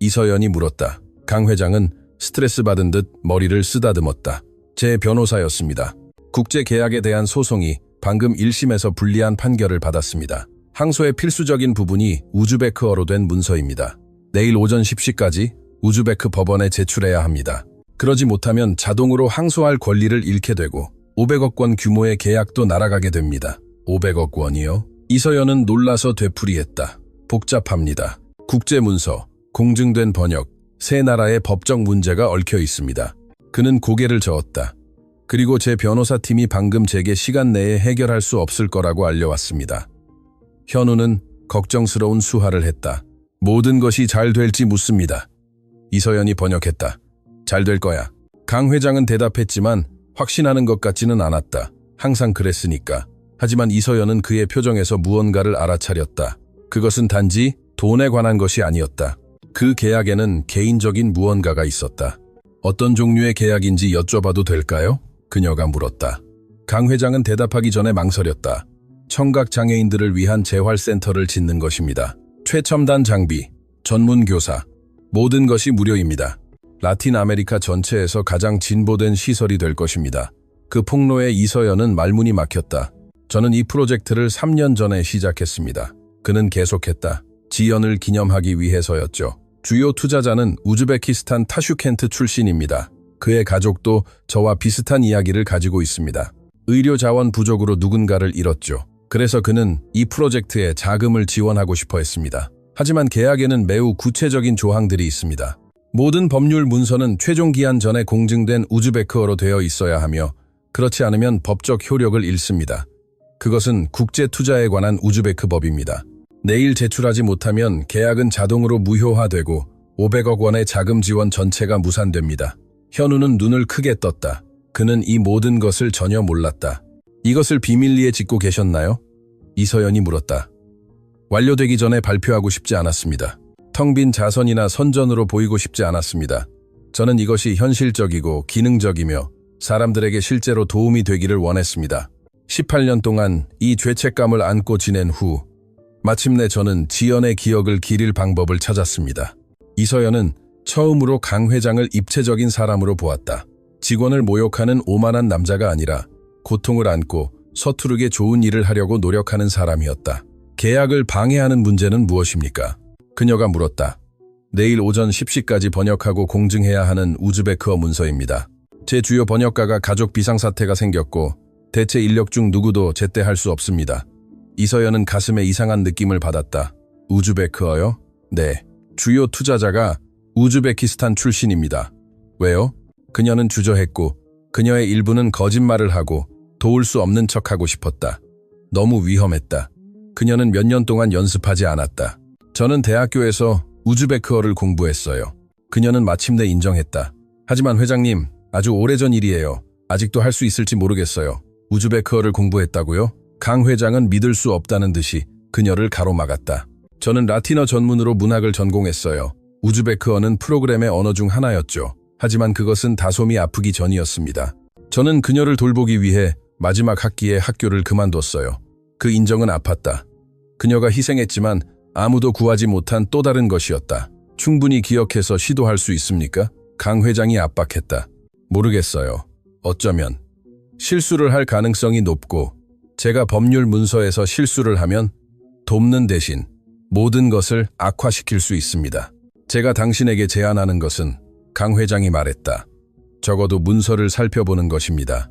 이서연이 물었다. 강 회장은 스트레스 받은 듯 머리를 쓰다듬었다. 제 변호사였습니다. 국제 계약에 대한 소송이 방금 1심에서 불리한 판결을 받았습니다. 항소의 필수적인 부분이 우즈베크어로 된 문서입니다. 내일 오전 10시까지 우즈베크 법원에 제출해야 합니다. 그러지 못하면 자동으로 항소할 권리를 잃게 되고 500억 원 규모의 계약도 날아가게 됩니다. 500억 원이요? 이서연은 놀라서 되풀이했다. 복잡합니다. 국제문서, 공증된 번역, 세 나라의 법적 문제가 얽혀 있습니다. 그는 고개를 저었다. 그리고 제 변호사팀이 방금 제게 시간 내에 해결할 수 없을 거라고 알려왔습니다. 현우는 걱정스러운 수화를 했다. 모든 것이 잘 될지 묻습니다. 이서연이 번역했다. 잘 될 거야. 강 회장은 대답했지만 확신하는 것 같지는 않았다. 항상 그랬으니까. 하지만 이서연은 그의 표정에서 무언가를 알아차렸다. 그것은 단지 돈에 관한 것이 아니었다. 그 계약에는 개인적인 무언가가 있었다. 어떤 종류의 계약인지 여쭤봐도 될까요? 그녀가 물었다. 강 회장은 대답하기 전에 망설였다. 청각 장애인들을 위한 재활센터를 짓는 것입니다. 최첨단 장비, 전문 교사, 모든 것이 무료입니다. 라틴 아메리카 전체에서 가장 진보된 시설이 될 것입니다. 그 폭로에 이서연은 말문이 막혔다. 저는 이 프로젝트를 3년 전에 시작했습니다. 그는 계속했다. 지연을 기념하기 위해서였죠. 주요 투자자는 우즈베키스탄 타슈켄트 출신입니다. 그의 가족도 저와 비슷한 이야기를 가지고 있습니다. 의료 자원 부족으로 누군가를 잃었죠. 그래서 그는 이 프로젝트에 자금을 지원하고 싶어 했습니다. 하지만 계약에는 매우 구체적인 조항들이 있습니다. 모든 법률 문서는 최종 기한 전에 공증된 우즈베크어로 되어 있어야 하며 그렇지 않으면 법적 효력을 잃습니다. 그것은 국제 투자에 관한 우즈베크 법입니다. 내일 제출하지 못하면 계약은 자동으로 무효화되고 500억 원의 자금 지원 전체가 무산됩니다. 현우는 눈을 크게 떴다. 그는 이 모든 것을 전혀 몰랐다. 이것을 비밀리에 짓고 계셨나요? 이서연이 물었다. 완료되기 전에 발표하고 싶지 않았습니다. 텅 빈 자선이나 선전으로 보이고 싶지 않았습니다. 저는 이것이 현실적이고 기능적이며 사람들에게 실제로 도움이 되기를 원했습니다. 18년 동안 이 죄책감을 안고 지낸 후 마침내 저는 지연의 기억을 기릴 방법을 찾았습니다. 이서연은 처음으로 강 회장을 입체적인 사람으로 보았다. 직원을 모욕하는 오만한 남자가 아니라 고통을 안고 서투르게 좋은 일을 하려고 노력하는 사람이었다. 계약을 방해하는 문제는 무엇입니까? 그녀가 물었다. 내일 오전 10시까지 번역하고 공증해야 하는 우즈베크어 문서입니다. 제 주요 번역가가 가족 비상사태가 생겼고 대체 인력 중 누구도 제때 할 수 없습니다. 이서연은 가슴에 이상한 느낌을 받았다. 우즈베크어요? 네. 주요 투자자가 우즈베키스탄 출신입니다. 왜요? 그녀는 주저했고 그녀의 일부는 거짓말을 하고 도울 수 없는 척하고 싶었다. 너무 위험했다. 그녀는 몇 년 동안 연습하지 않았다. 저는 대학교에서 우즈베크어를 공부했어요. 그녀는 마침내 인정했다. 하지만 회장님, 아주 오래전 일이에요. 아직도 할 수 있을지 모르겠어요. 우즈베크어를 공부했다고요? 강 회장은 믿을 수 없다는 듯이 그녀를 가로막았다. 저는 라틴어 전문으로 문학을 전공했어요. 우즈베크어는 프로그램의 언어 중 하나였죠. 하지만 그것은 다솜이 아프기 전이었습니다. 저는 그녀를 돌보기 위해 마지막 학기에 학교를 그만뒀어요. 그 인정은 아팠다. 그녀가 희생했지만 아무도 구하지 못한 또 다른 것이었다. 충분히 기억해서 시도할 수 있습니까? 강 회장이 압박했다. 모르겠어요. 어쩌면 실수를 할 가능성이 높고 제가 법률 문서에서 실수를 하면 돕는 대신 모든 것을 악화시킬 수 있습니다. 제가 당신에게 제안하는 것은 강 회장이 말했다. 적어도 문서를 살펴보는 것입니다.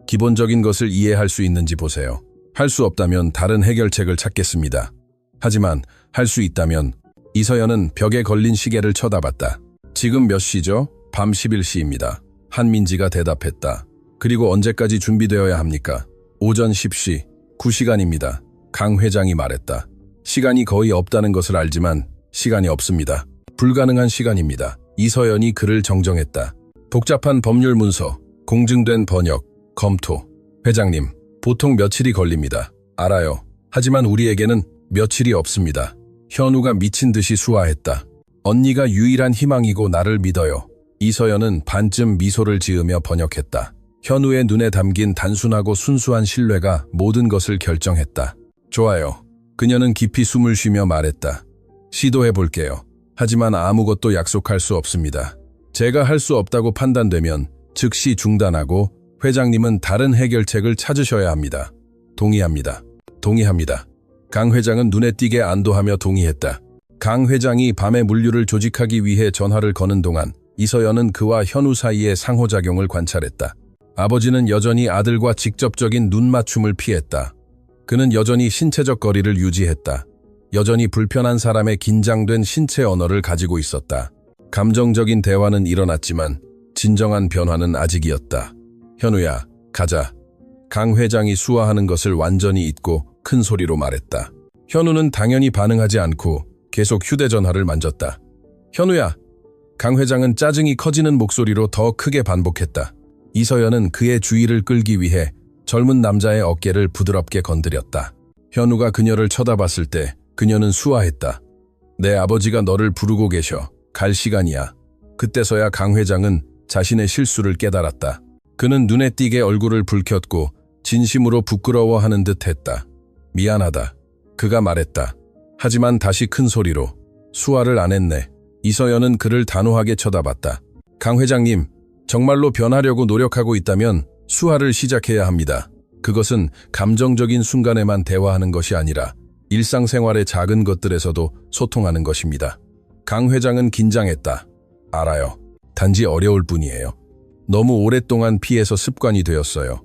기본적인 것을 이해할 수 있는지 보세요. 할 수 없다면 다른 해결책을 찾겠습니다. 하지만 할 수 있다면 이서연은 벽에 걸린 시계를 쳐다봤다. 지금 몇 시죠? 밤 11시입니다. 한민지가 대답했다. 그리고 언제까지 준비되어야 합니까? 오전 10시, 9시간입니다. 강 회장이 말했다. 시간이 거의 없다는 것을 알지만 시간이 없습니다. 불가능한 시간입니다. 이서연이 그를 정정했다. 복잡한 법률 문서, 공증된 번역, 검토. 회장님, 보통 며칠이 걸립니다. 알아요. 하지만 우리에게는 며칠이 없습니다. 현우가 미친 듯이 수화했다. 언니가 유일한 희망이고 나를 믿어요. 이서연은 반쯤 미소를 지으며 번역했다. 현우의 눈에 담긴 단순하고 순수한 신뢰가 모든 것을 결정했다. 좋아요. 그녀는 깊이 숨을 쉬며 말했다. 시도해볼게요. 하지만 아무것도 약속할 수 없습니다. 제가 할 수 없다고 판단되면 즉시 중단하고 회장님은 다른 해결책을 찾으셔야 합니다. 동의합니다. 동의합니다. 강 회장은 눈에 띄게 안도하며 동의했다. 강 회장이 밤에 물류를 조직하기 위해 전화를 거는 동안 이서연은 그와 현우 사이의 상호작용을 관찰했다. 아버지는 여전히 아들과 직접적인 눈맞춤을 피했다. 그는 여전히 신체적 거리를 유지했다. 여전히 불편한 사람의 긴장된 신체 언어를 가지고 있었다. 감정적인 대화는 일어났지만 진정한 변화는 아직이었다. 현우야, 가자. 강 회장이 수화하는 것을 완전히 잊고 큰 소리로 말했다. 현우는 당연히 반응하지 않고 계속 휴대전화를 만졌다. 현우야. 강 회장은 짜증이 커지는 목소리로 더 크게 반복했다. 이서연은 그의 주의를 끌기 위해 젊은 남자의 어깨를 부드럽게 건드렸다. 현우가 그녀를 쳐다봤을 때 그녀는 수화했다. 내 아버지가 너를 부르고 계셔. 갈 시간이야. 그때서야 강 회장은 자신의 실수를 깨달았다. 그는 눈에 띄게 얼굴을 붉혔고 진심으로 부끄러워하는 듯 했다. 미안하다. 그가 말했다. 하지만 다시 큰 소리로. 수화를 안 했네. 이서연은 그를 단호하게 쳐다봤다. 강 회장님, 정말로 변하려고 노력하고 있다면 수화를 시작해야 합니다. 그것은 감정적인 순간에만 대화하는 것이 아니라 일상생활의 작은 것들에서도 소통하는 것입니다. 강 회장은 긴장했다. 알아요. 단지 어려울 뿐이에요. 너무 오랫동안 피해서 습관이 되었어요.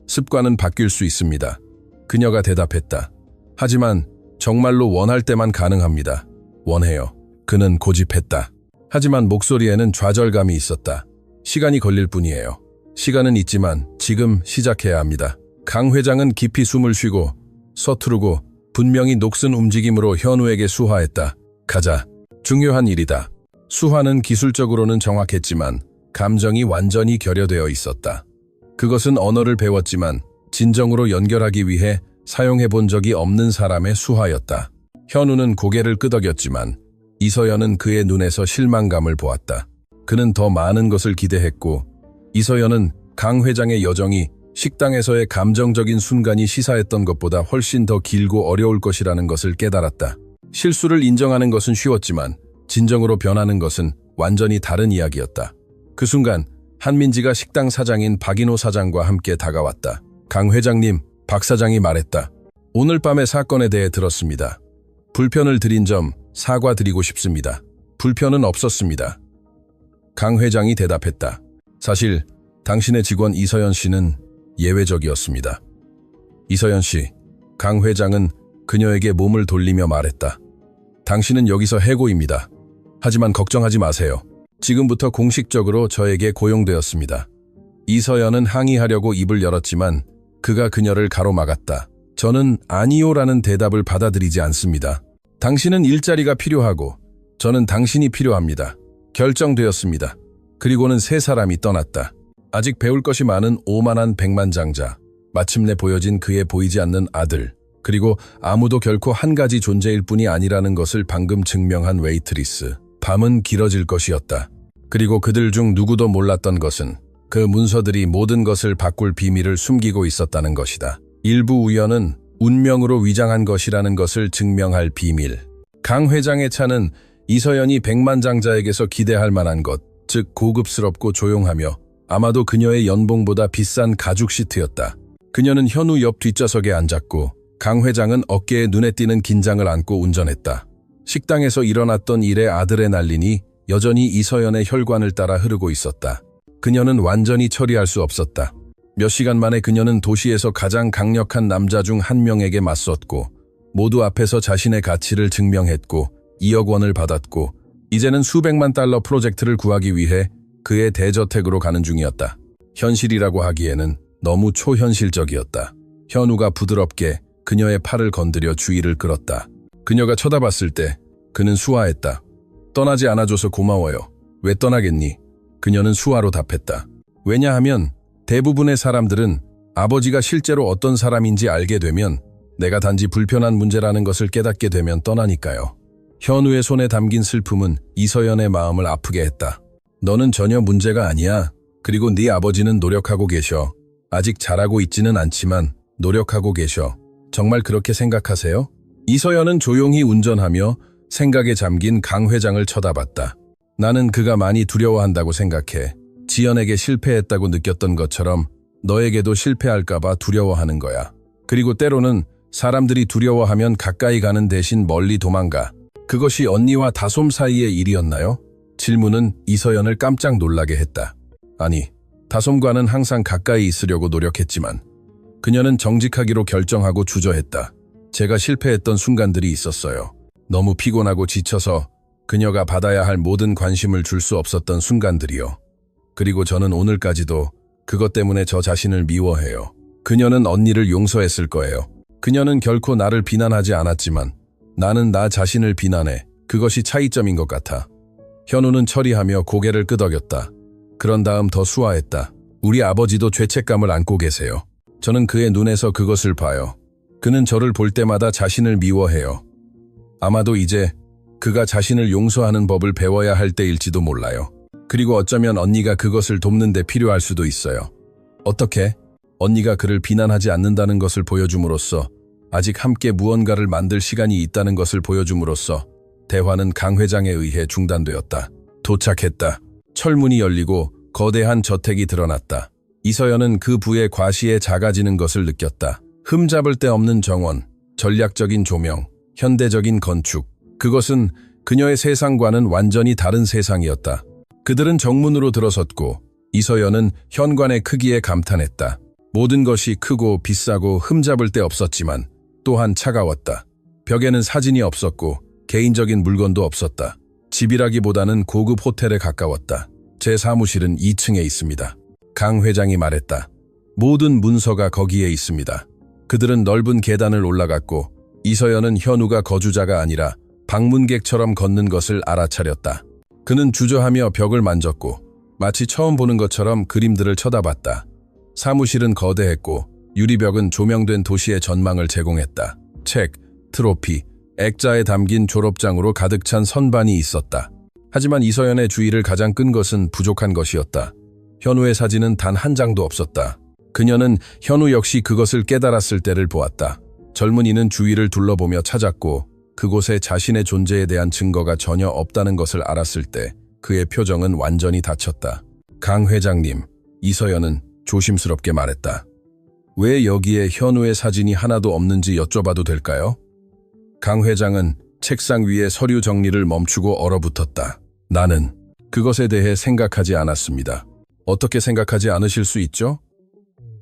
습관은 바뀔 수 있습니다. 그녀가 대답했다. 하지만 정말로 원할 때만 가능합니다. 원해요. 그는 고집했다. 하지만 목소리에는 좌절감이 있었다. 시간이 걸릴 뿐이에요. 시간은 있지만 지금 시작해야 합니다. 강 회장은 깊이 숨을 쉬고 서투르고 분명히 녹슨 움직임으로 현우에게 수화했다. 가자. 중요한 일이다. 수화는 기술적으로는 정확했지만 감정이 완전히 결여되어 있었다. 그것은 언어를 배웠지만 진정으로 연결하기 위해 사용해 본 적이 없는 사람의 수화였다. 현우는 고개를 끄덕였지만 이서연은 그의 눈에서 실망감을 보았다. 그는 더 많은 것을 기대했고 이서연은 강 회장의 여정이 식당에서의 감정적인 순간이 시사했던 것보다 훨씬 더 길고 어려울 것이라는 것을 깨달았다. 실수를 인정하는 것은 쉬웠지만 진정으로 변하는 것은 완전히 다른 이야기였다. 그 순간 한민지가 식당 사장인 박인호 사장과 함께 다가왔다. 강 회장님, 박 사장이 말했다. 오늘 밤의 사건에 대해 들었습니다. 불편을 드린 점 사과드리고 싶습니다. 불편은 없었습니다. 강 회장이 대답했다. 사실 당신의 직원 이서연 씨는 예외적이었습니다. 이서연 씨, 강 회장은 그녀에게 몸을 돌리며 말했다. 당신은 여기서 해고입니다. 하지만 걱정하지 마세요. 지금부터 공식적으로 저에게 고용되었습니다. 이서연은 항의하려고 입을 열었지만 그가 그녀를 가로막았다. 저는 아니요라는 대답을 받아들이지 않습니다. 당신은 일자리가 필요하고 저는 당신이 필요합니다. 결정되었습니다. 그리고는 세 사람이 떠났다. 아직 배울 것이 많은 오만한 백만장자. 마침내 보여진 그의 보이지 않는 아들. 그리고 아무도 결코 한 가지 존재일 뿐이 아니라는 것을 방금 증명한 웨이트리스. 밤은 길어질 것이었다. 그리고 그들 중 누구도 몰랐던 것은 그 문서들이 모든 것을 바꿀 비밀을 숨기고 있었다는 것이다. 일부 우연은 운명으로 위장한 것이라는 것을 증명할 비밀. 강 회장의 차는 이서연이 백만장자에게서 기대할 만한 것, 즉 고급스럽고 조용하며 아마도 그녀의 연봉보다 비싼 가죽 시트였다. 그녀는 현우 옆 뒷좌석에 앉았고 강 회장은 어깨에 눈에 띄는 긴장을 안고 운전했다. 식당에서 일어났던 일의 아드레날린이 여전히 이서연의 혈관을 따라 흐르고 있었다. 그녀는 완전히 처리할 수 없었다. 몇 시간 만에 그녀는 도시에서 가장 강력한 남자 중 한 명에게 맞섰고 모두 앞에서 자신의 가치를 증명했고 2억 원을 받았고 이제는 수백만 달러 프로젝트를 구하기 위해 그의 대저택으로 가는 중이었다. 현실이라고 하기에는 너무 초현실적이었다. 현우가 부드럽게 그녀의 팔을 건드려 주의를 끌었다. 그녀가 쳐다봤을 때 그는 수화했다. 떠나지 않아줘서 고마워요. 왜 떠나겠니? 그녀는 수화로 답했다. 왜냐하면 대부분의 사람들은 아버지가 실제로 어떤 사람인지 알게 되면 내가 단지 불편한 문제라는 것을 깨닫게 되면 떠나니까요. 현우의 손에 담긴 슬픔은 이서연의 마음을 아프게 했다. 너는 전혀 문제가 아니야. 그리고 네 아버지는 노력하고 계셔. 아직 잘하고 있지는 않지만 노력하고 계셔. 정말 그렇게 생각하세요? 이서연은 조용히 운전하며 생각에 잠긴 강 회장을 쳐다봤다. 나는 그가 많이 두려워한다고 생각해. 지연에게 실패했다고 느꼈던 것처럼 너에게도 실패할까봐 두려워하는 거야. 그리고 때로는 사람들이 두려워하면 가까이 가는 대신 멀리 도망가. 그것이 언니와 다솜 사이의 일이었나요? 질문은 이서연을 깜짝 놀라게 했다. 아니, 다솜과는 항상 가까이 있으려고 노력했지만 그녀는 정직하기로 결정하고 주저했다. 제가 실패했던 순간들이 있었어요. 너무 피곤하고 지쳐서 그녀가 받아야 할 모든 관심을 줄 수 없었던 순간들이요. 그리고 저는 오늘까지도 그것 때문에 저 자신을 미워해요. 그녀는 언니를 용서했을 거예요. 그녀는 결코 나를 비난하지 않았지만 나는 나 자신을 비난해. 그것이 차이점인 것 같아. 현우는 처리하며 고개를 끄덕였다. 그런 다음 더 수화했다. 우리 아버지도 죄책감을 안고 계세요. 저는 그의 눈에서 그것을 봐요. 그는 저를 볼 때마다 자신을 미워해요. 아마도 이제 그가 자신을 용서하는 법을 배워야 할 때일지도 몰라요. 그리고 어쩌면 언니가 그것을 돕는 데 필요할 수도 있어요. 어떻게? 언니가 그를 비난하지 않는다는 것을 보여줌으로써 아직 함께 무언가를 만들 시간이 있다는 것을 보여줌으로써 대화는 강 회장에 의해 중단되었다. 도착했다. 철문이 열리고 거대한 저택이 드러났다. 이서연은 그 부의 과시에 작아지는 것을 느꼈다. 흠잡을 데 없는 정원, 전략적인 조명, 현대적인 건축. 그것은 그녀의 세상과는 완전히 다른 세상이었다. 그들은 정문으로 들어섰고 이서연은 현관의 크기에 감탄했다. 모든 것이 크고 비싸고 흠잡을 데 없었지만 또한 차가웠다. 벽에는 사진이 없었고 개인적인 물건도 없었다. 집이라기보다는 고급 호텔에 가까웠다. 제 사무실은 2층에 있습니다. 강 회장이 말했다. 모든 문서가 거기에 있습니다. 그들은 넓은 계단을 올라갔고 이서연은 현우가 거주자가 아니라 방문객처럼 걷는 것을 알아차렸다. 그는 주저하며 벽을 만졌고 마치 처음 보는 것처럼 그림들을 쳐다봤다. 사무실은 거대했고 유리벽은 조명된 도시의 전망을 제공했다. 책, 트로피, 액자에 담긴 졸업장으로 가득 찬 선반이 있었다. 하지만 이서연의 주의를 가장 끈 것은 부족한 것이었다. 현우의 사진은 단 한 장도 없었다. 그녀는 현우 역시 그것을 깨달았을 때를 보았다. 젊은이는 주위를 둘러보며 찾았고 그곳에 자신의 존재에 대한 증거가 전혀 없다는 것을 알았을 때 그의 표정은 완전히 닫혔다. 강 회장님, 이서연은 조심스럽게 말했다. 왜 여기에 현우의 사진이 하나도 없는지 여쭤봐도 될까요? 강 회장은 책상 위에 서류 정리를 멈추고 얼어붙었다. 나는 그것에 대해 생각하지 않았습니다. 어떻게 생각하지 않으실 수 있죠?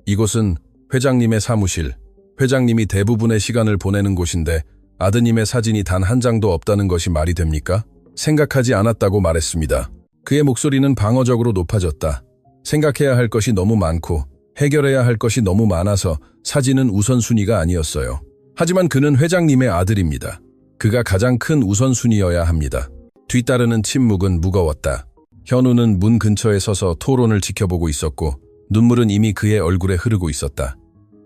이곳은 회장님의 사무실, 회장님이 대부분의 시간을 보내는 곳인데 아드님의 사진이 단 한 장도 없다는 것이 말이 됩니까? 생각하지 않았다고 말했습니다. 그의 목소리는 방어적으로 높아졌다. 생각해야 할 것이 너무 많고 해결해야 할 것이 너무 많아서 사진은 우선순위가 아니었어요. 하지만 그는 회장님의 아들입니다. 그가 가장 큰 우선순위여야 합니다. 뒤따르는 침묵은 무거웠다. 현우는 문 근처에 서서 토론을 지켜보고 있었고 눈물은 이미 그의 얼굴에 흐르고 있었다.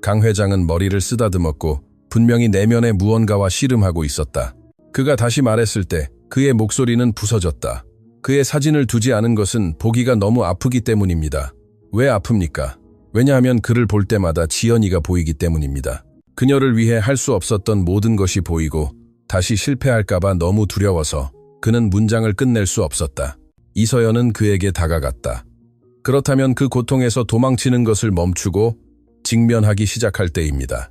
강 회장은 머리를 쓰다듬었고 분명히 내면에 무언가와 씨름하고 있었다. 그가 다시 말했을 때 그의 목소리는 부서졌다. 그의 사진을 두지 않은 것은 보기가 너무 아프기 때문입니다. 왜 아픕니까? 왜냐하면 그를 볼 때마다 지연이가 보이기 때문입니다. 그녀를 위해 할 수 없었던 모든 것이 보이고 다시 실패할까봐 너무 두려워서 그는 문장을 끝낼 수 없었다. 이서연은 그에게 다가갔다. 그렇다면 그 고통에서 도망치는 것을 멈추고 직면하기 시작할 때입니다.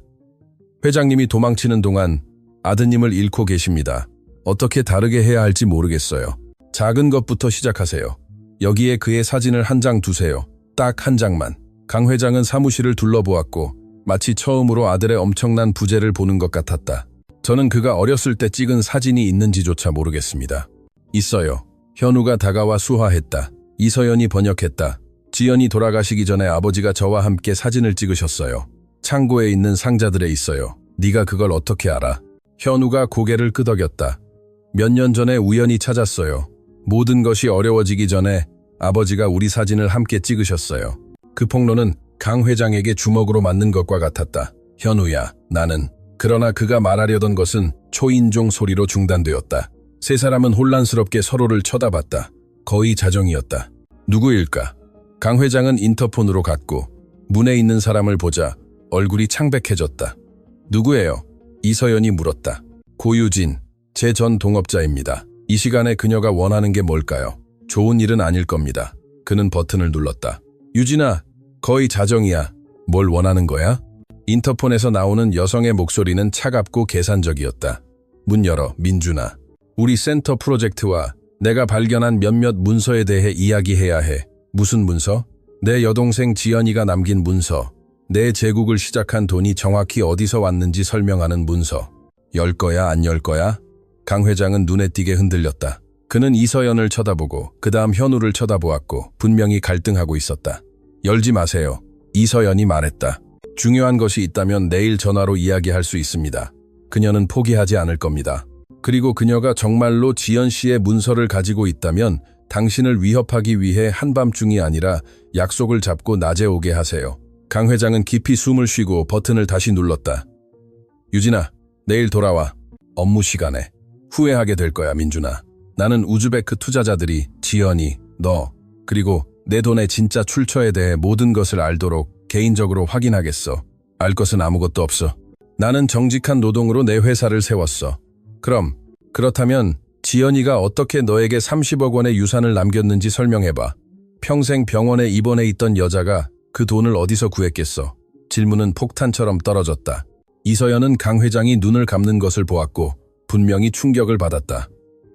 회장님이 도망치는 동안 아드님을 잃고 계십니다. 어떻게 다르게 해야 할지 모르겠어요. 작은 것부터 시작하세요. 여기에 그의 사진을 한 장 두세요. 딱 한 장만. 강 회장은 사무실을 둘러보았고 마치 처음으로 아들의 엄청난 부재를 보는 것 같았다. 저는 그가 어렸을 때 찍은 사진이 있는지조차 모르겠습니다. 있어요. 현우가 다가와 수화했다. 이서연이 번역했다. 지연이 돌아가시기 전에 아버지가 저와 함께 사진을 찍으셨어요. 창고에 있는 상자들에 있어요. 네가 그걸 어떻게 알아? 현우가 고개를 끄덕였다. 몇 년 전에 우연히 찾았어요. 모든 것이 어려워지기 전에 아버지가 우리 사진을 함께 찍으셨어요. 그 폭로는 강 회장에게 주먹으로 맞는 것과 같았다. 현우야, 나는. 그러나 그가 말하려던 것은 초인종 소리로 중단되었다. 세 사람은 혼란스럽게 서로를 쳐다봤다. 거의 자정이었다. 누구일까? 강 회장은 인터폰으로 갔고 문에 있는 사람을 보자 얼굴이 창백해졌다. 누구예요? 이서연이 물었다. 고유진, 제 전 동업자입니다. 이 시간에 그녀가 원하는 게 뭘까요? 좋은 일은 아닐 겁니다. 그는 버튼을 눌렀다. 유진아, 거의 자정이야. 뭘 원하는 거야? 인터폰에서 나오는 여성의 목소리는 차갑고 계산적이었다. 문 열어, 민준아. 우리 센터 프로젝트와 내가 발견한 몇몇 문서에 대해 이야기해야 해. 무슨 문서? 내 여동생 지연이가 남긴 문서. 내 제국을 시작한 돈이 정확히 어디서 왔는지 설명하는 문서. 열 거야, 안 열 거야? 강 회장은 눈에 띄게 흔들렸다. 그는 이서연을 쳐다보고 그 다음 현우를 쳐다보았고 분명히 갈등하고 있었다. 열지 마세요. 이서연이 말했다. 중요한 것이 있다면 내일 전화로 이야기할 수 있습니다. 그녀는 포기하지 않을 겁니다. 그리고 그녀가 정말로 지연 씨의 문서를 가지고 있다면 당신을 위협하기 위해 한밤중이 아니라 약속을 잡고 낮에 오게 하세요. 강 회장은 깊이 숨을 쉬고 버튼을 다시 눌렀다. 유진아, 내일 돌아와. 업무 시간에. 후회하게 될 거야, 민준아. 나는 우즈베크 투자자들이 지연이, 너, 그리고 내 돈의 진짜 출처에 대해 모든 것을 알도록 개인적으로 확인하겠어. 알 것은 아무것도 없어. 나는 정직한 노동으로 내 회사를 세웠어. 그렇다면 지연이가 어떻게 너에게 30억 원의 유산을 남겼는지 설명해봐. 평생 병원에 입원해 있던 여자가 그 돈을 어디서 구했겠어? 질문은 폭탄처럼 떨어졌다. 이서연은 강 회장이 눈을 감는 것을 보았고 분명히 충격을 받았다.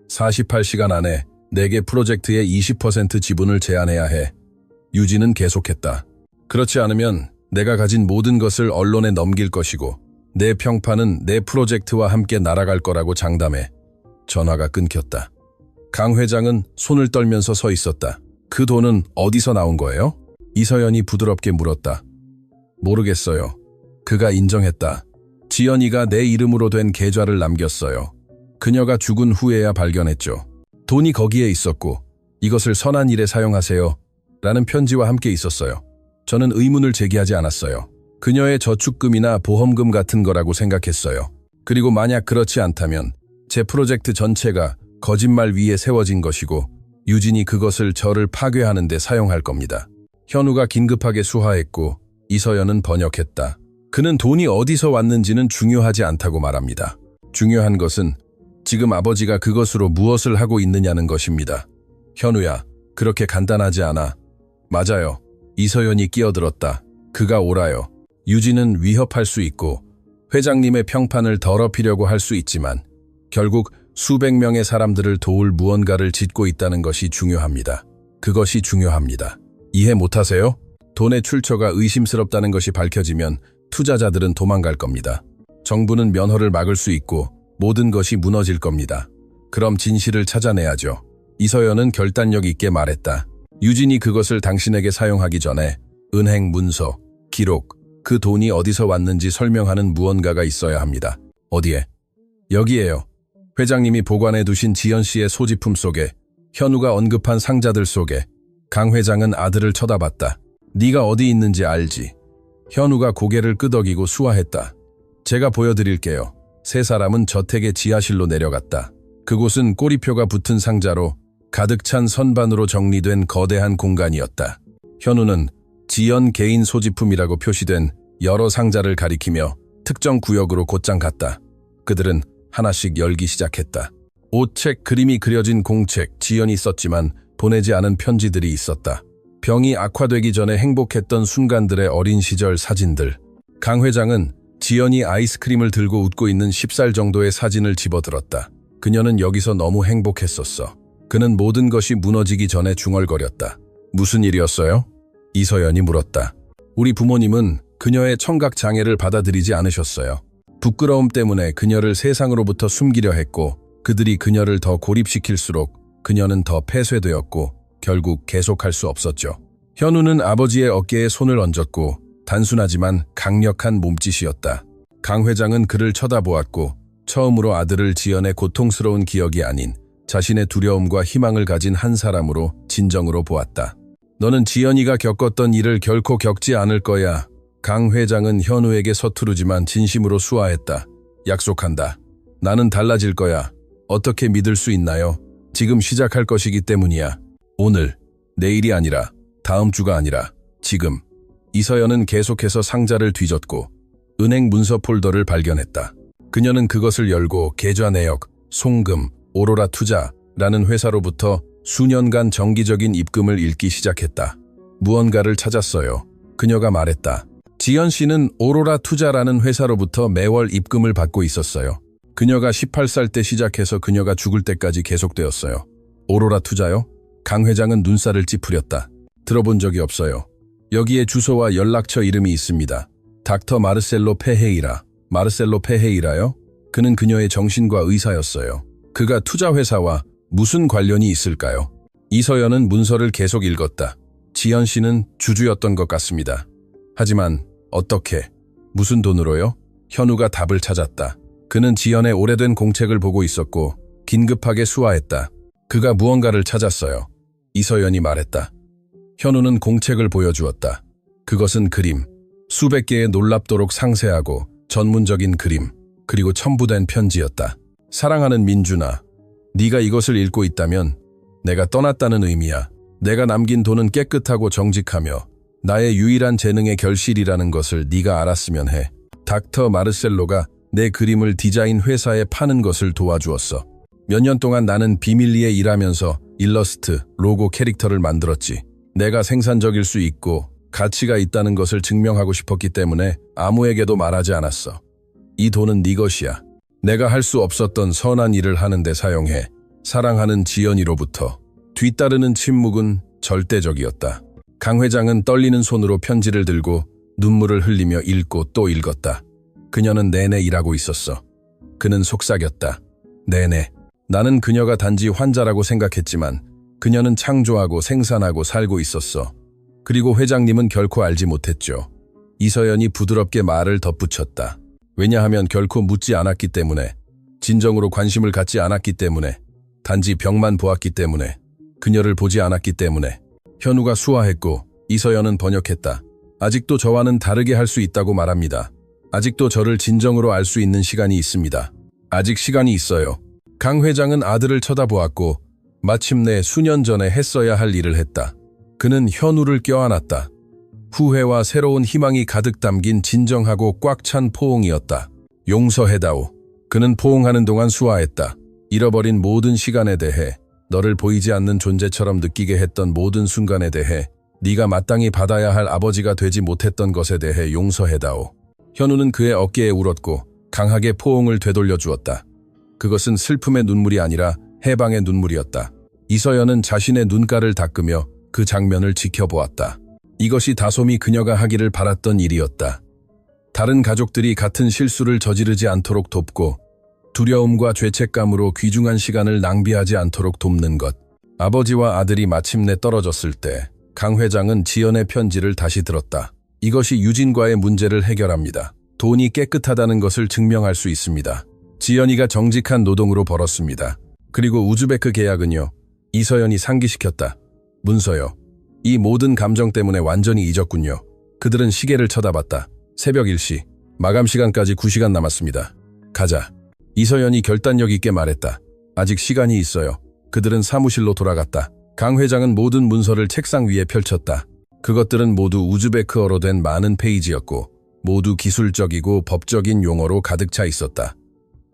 48시간 안에 내게 프로젝트의 20% 지분을 제안해야 해. 유진은 계속했다. 그렇지 않으면 내가 가진 모든 것을 언론에 넘길 것이고 내 평판은 내 프로젝트와 함께 날아갈 거라고 장담해. 전화가 끊겼다. 강 회장은 손을 떨면서 서 있었다. 그 돈은 어디서 나온 거예요? 이서연이 부드럽게 물었다. 모르겠어요. 그가 인정했다. 지연이가 내 이름으로 된 계좌를 남겼어요. 그녀가 죽은 후에야 발견했죠. 돈이 거기에 있었고 이것을 선한 일에 사용하세요. 라는 편지와 함께 있었어요. 저는 의문을 제기하지 않았어요. 그녀의 저축금이나 보험금 같은 거라고 생각했어요. 그리고 만약 그렇지 않다면 제 프로젝트 전체가 거짓말 위에 세워진 것이고 유진이 그것을 저를 파괴하는 데 사용할 겁니다. 현우가 긴급하게 수화했고 이서연은 번역했다. 그는 돈이 어디서 왔는지는 중요하지 않다고 말합니다. 중요한 것은 지금 아버지가 그것으로 무엇을 하고 있느냐는 것입니다. 현우야, 그렇게 간단하지 않아. 맞아요. 이서연이 끼어들었다. 그가 옳아요. 유진은 위협할 수 있고 회장님의 평판을 더럽히려고 할 수 있지만 결국 수백 명의 사람들을 도울 무언가를 짓고 있다는 것이 중요합니다. 그것이 중요합니다. 이해 못하세요? 돈의 출처가 의심스럽다는 것이 밝혀지면 투자자들은 도망갈 겁니다. 정부는 면허를 막을 수 있고 모든 것이 무너질 겁니다. 그럼 진실을 찾아내야죠. 이서연은 결단력 있게 말했다. 유진이 그것을 당신에게 사용하기 전에 은행 문서, 기록, 그 돈이 어디서 왔는지 설명하는 무언가가 있어야 합니다. 어디에? 여기에요. 회장님이 보관해 두신 지연 씨의 소지품 속에, 현우가 언급한 상자들 속에. 강 회장은 아들을 쳐다봤다. 네가 어디 있는지 알지? 현우가 고개를 끄덕이고 수화했다. 제가 보여드릴게요. 세 사람은 저택의 지하실로 내려갔다. 그곳은 꼬리표가 붙은 상자로 가득 찬 선반으로 정리된 거대한 공간이었다. 현우는 지연 개인 소지품이라고 표시된 여러 상자를 가리키며 특정 구역으로 곧장 갔다. 그들은 하나씩 열기 시작했다. 옷, 책, 그림이 그려진 공책, 지연이 썼지만 보내지 않은 편지들이 있었다. 병이 악화되기 전에 행복했던 순간들의 어린 시절 사진들. 강 회장은 지연이 아이스크림을 들고 웃고 있는 10살 정도의 사진을 집어들었다. 그녀는 여기서 너무 행복했었어. 그는 모든 것이 무너지기 전에 중얼거렸다. 무슨 일이었어요? 이서연이 물었다. 우리 부모님은 그녀의 청각 장애를 받아들이지 않으셨어요. 부끄러움 때문에 그녀를 세상으로부터 숨기려 했고 그들이 그녀를 더 고립시킬수록 그녀는 더 폐쇄되었고 결국 계속할 수 없었죠. 현우는 아버지의 어깨에 손을 얹었고 단순하지만 강력한 몸짓이었다. 강 회장은 그를 쳐다보았고 처음으로 아들을 지연의 고통스러운 기억이 아닌 자신의 두려움과 희망을 가진 한 사람으로 진정으로 보았다. 너는 지연이가 겪었던 일을 결코 겪지 않을 거야. 강 회장은 현우에게 서투르지만 진심으로 수화했다. 약속한다. 나는 달라질 거야. 어떻게 믿을 수 있나요? 지금 시작할 것이기 때문이야. 오늘, 내일이 아니라, 다음 주가 아니라, 지금. 이서연은 계속해서 상자를 뒤졌고 은행 문서 폴더를 발견했다. 그녀는 그것을 열고 계좌 내역, 송금, 오로라 투자라는 회사로부터 수년간 정기적인 입금을 읽기 시작했다. 무언가를 찾았어요. 그녀가 말했다. 지연 씨는 오로라 투자라는 회사로부터 매월 입금을 받고 있었어요. 그녀가 18살 때 시작해서 그녀가 죽을 때까지 계속되었어요. 오로라 투자요? 강 회장은 눈살을 찌푸렸다. 들어본 적이 없어요. 여기에 주소와 연락처 이름이 있습니다. 닥터 마르셀로 페헤이라. 마르셀로 페헤이라요? 그는 그녀의 정신과 의사였어요. 그가 투자회사와 무슨 관련이 있을까요? 이서연은 문서를 계속 읽었다. 지연 씨는 주주였던 것 같습니다. 하지만 어떻게? 무슨 돈으로요? 현우가 답을 찾았다. 그는 지연의 오래된 공책을 보고 있었고 긴급하게 수화했다. 그가 무언가를 찾았어요. 이서연이 말했다. 현우는 공책을 보여주었다. 그것은 그림. 수백 개의 놀랍도록 상세하고 전문적인 그림, 그리고 첨부된 편지였다. 사랑하는 민준아, 네가 이것을 읽고 있다면 내가 떠났다는 의미야. 내가 남긴 돈은 깨끗하고 정직하며 나의 유일한 재능의 결실이라는 것을 네가 알았으면 해. 닥터 마르셀로가 내 그림을 디자인 회사에 파는 것을 도와주었어. 몇 년 동안 나는 비밀리에 일하면서 일러스트, 로고 캐릭터를 만들었지. 내가 생산적일 수 있고 가치가 있다는 것을 증명하고 싶었기 때문에 아무에게도 말하지 않았어. 이 돈은 네 것이야. 내가 할 수 없었던 선한 일을 하는데 사용해. 사랑하는 지연이로부터. 뒤따르는 침묵은 절대적이었다. 강 회장은 떨리는 손으로 편지를 들고 눈물을 흘리며 읽고 또 읽었다. 그녀는 내내 일하고 있었어. 그는 속삭였다. 내내. 나는 그녀가 단지 환자라고 생각했지만 그녀는 창조하고 생산하고 살고 있었어. 그리고 회장님은 결코 알지 못했죠. 이서연이 부드럽게 말을 덧붙였다. 왜냐하면 결코 묻지 않았기 때문에, 진정으로 관심을 갖지 않았기 때문에, 단지 벽만 보았기 때문에, 그녀를 보지 않았기 때문에. 현우가 수화했고 이서연은 번역했다. 아직도 저와는 다르게 할 수 있다고 말합니다. 아직도 저를 진정으로 알 수 있는 시간이 있습니다. 아직 시간이 있어요. 강 회장은 아들을 쳐다보았고 마침내 수년 전에 했어야 할 일을 했다. 그는 현우를 껴안았다. 후회와 새로운 희망이 가득 담긴 진정하고 꽉 찬 포옹이었다. 용서해다오. 그는 포옹하는 동안 수화했다. 잃어버린 모든 시간에 대해, 너를 보이지 않는 존재처럼 느끼게 했던 모든 순간에 대해, 네가 마땅히 받아야 할 아버지가 되지 못했던 것에 대해 용서해다오. 현우는 그의 어깨에 울었고 강하게 포옹을 되돌려 주었다. 그것은 슬픔의 눈물이 아니라 해방의 눈물이었다. 이서연은 자신의 눈가를 닦으며 그 장면을 지켜보았다. 이것이 다솜이 그녀가 하기를 바랐던 일이었다. 다른 가족들이 같은 실수를 저지르지 않도록 돕고 두려움과 죄책감으로 귀중한 시간을 낭비하지 않도록 돕는 것. 아버지와 아들이 마침내 떨어졌을 때 강 회장은 지연의 편지를 다시 들었다. 이것이 유진과의 문제를 해결합니다. 돈이 깨끗하다는 것을 증명할 수 있습니다. 지연이가 정직한 노동으로 벌었습니다. 그리고 우즈베크 계약은요. 이서연이 상기시켰다. 문서요. 이 모든 감정 때문에 완전히 잊었군요. 그들은 시계를 쳐다봤다. 새벽 1시. 마감 시간까지 9시간 남았습니다. 가자. 이서연이 결단력 있게 말했다. 아직 시간이 있어요. 그들은 사무실로 돌아갔다. 강 회장은 모든 문서를 책상 위에 펼쳤다. 그것들은 모두 우즈베크어로 된 많은 페이지였고 모두 기술적이고 법적인 용어로 가득 차 있었다.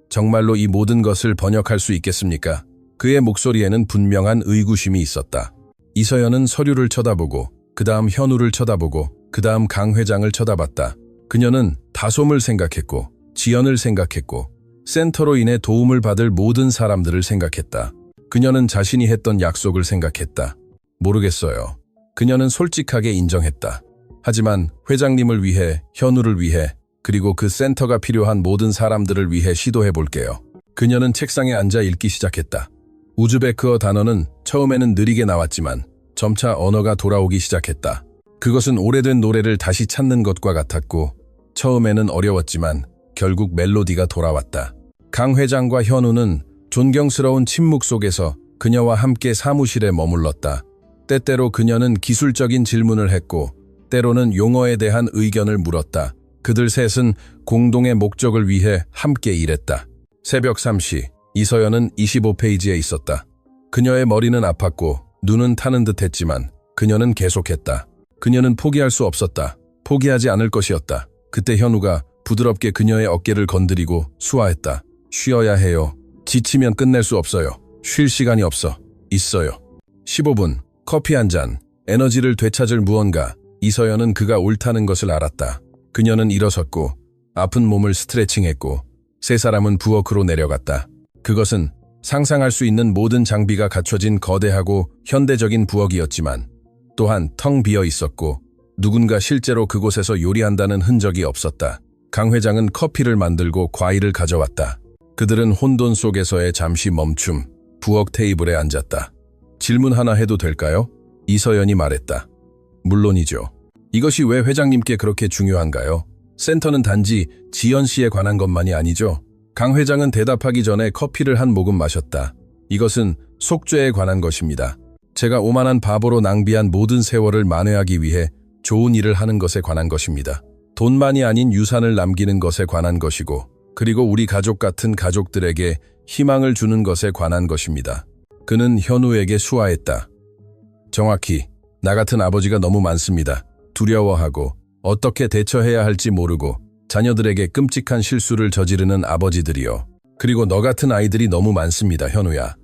정말로 이 모든 것을 번역할 수 있겠습니까? 그의 목소리에는 분명한 의구심이 있었다. 이서연은 서류를 쳐다보고 그 다음 현우를 쳐다보고 그 다음 강 회장을 쳐다봤다. 그녀는 다솜을 생각했고 지연을 생각했고 센터로 인해 도움을 받을 모든 사람들을 생각했다. 그녀는 자신이 했던 약속을 생각했다. 모르겠어요. 그녀는 솔직하게 인정했다. 하지만 회장님을 위해, 현우를 위해, 그리고 그 센터가 필요한 모든 사람들을 위해 시도해볼게요. 그녀는 책상에 앉아 읽기 시작했다. 우즈베크어 단어는 처음에는 느리게 나왔지만 점차 언어가 돌아오기 시작했다. 그것은 오래된 노래를 다시 찾는 것과 같았고 처음에는 어려웠지만 결국 멜로디가 돌아왔다. 강 회장과 현우는 존경스러운 침묵 속에서 그녀와 함께 사무실에 머물렀다. 때때로 그녀는 기술적인 질문을 했고 때로는 용어에 대한 의견을 물었다. 그들 셋은 공동의 목적을 위해 함께 일했다. 새벽 3시, 이서연은 25페이지에 있었다. 그녀의 머리는 아팠고 눈은 타는 듯 했지만 그녀는 계속했다. 그녀는 포기할 수 없었다. 포기하지 않을 것이었다. 그때 현우가 부드럽게 그녀의 어깨를 건드리고 수화했다. 쉬어야 해요. 지치면 끝낼 수 없어요. 쉴 시간이 없어. 있어요. 15분, 커피 한 잔, 에너지를 되찾을 무언가. 이서연은 그가 옳다는 것을 알았다. 그녀는 일어섰고 아픈 몸을 스트레칭했고 세 사람은 부엌으로 내려갔다. 그것은 상상할 수 있는 모든 장비가 갖춰진 거대하고 현대적인 부엌이었지만 또한 텅 비어 있었고 누군가 실제로 그곳에서 요리한다는 흔적이 없었다. 강 회장은 커피를 만들고 과일을 가져왔다. 그들은 혼돈 속에서의 잠시 멈춤, 부엌 테이블에 앉았다. 질문 하나 해도 될까요? 이서연이 말했다. 물론이죠. 이것이 왜 회장님께 그렇게 중요한가요? 센터는 단지 지연 씨에 관한 것만이 아니죠. 강 회장은 대답하기 전에 커피를 한 모금 마셨다. 이것은 속죄에 관한 것입니다. 제가 오만한 바보로 낭비한 모든 세월을 만회하기 위해 좋은 일을 하는 것에 관한 것입니다. 돈만이 아닌 유산을 남기는 것에 관한 것이고 그리고 우리 가족 같은 가족들에게 희망을 주는 것에 관한 것입니다. 그는 현우에게 수화했다. 정확히 나 같은 아버지가 너무 많습니다. 두려워하고 어떻게 대처해야 할지 모르고 자녀들에게 끔찍한 실수를 저지르는 아버지들이요. 그리고 너 같은 아이들이 너무 많습니다, 현우야.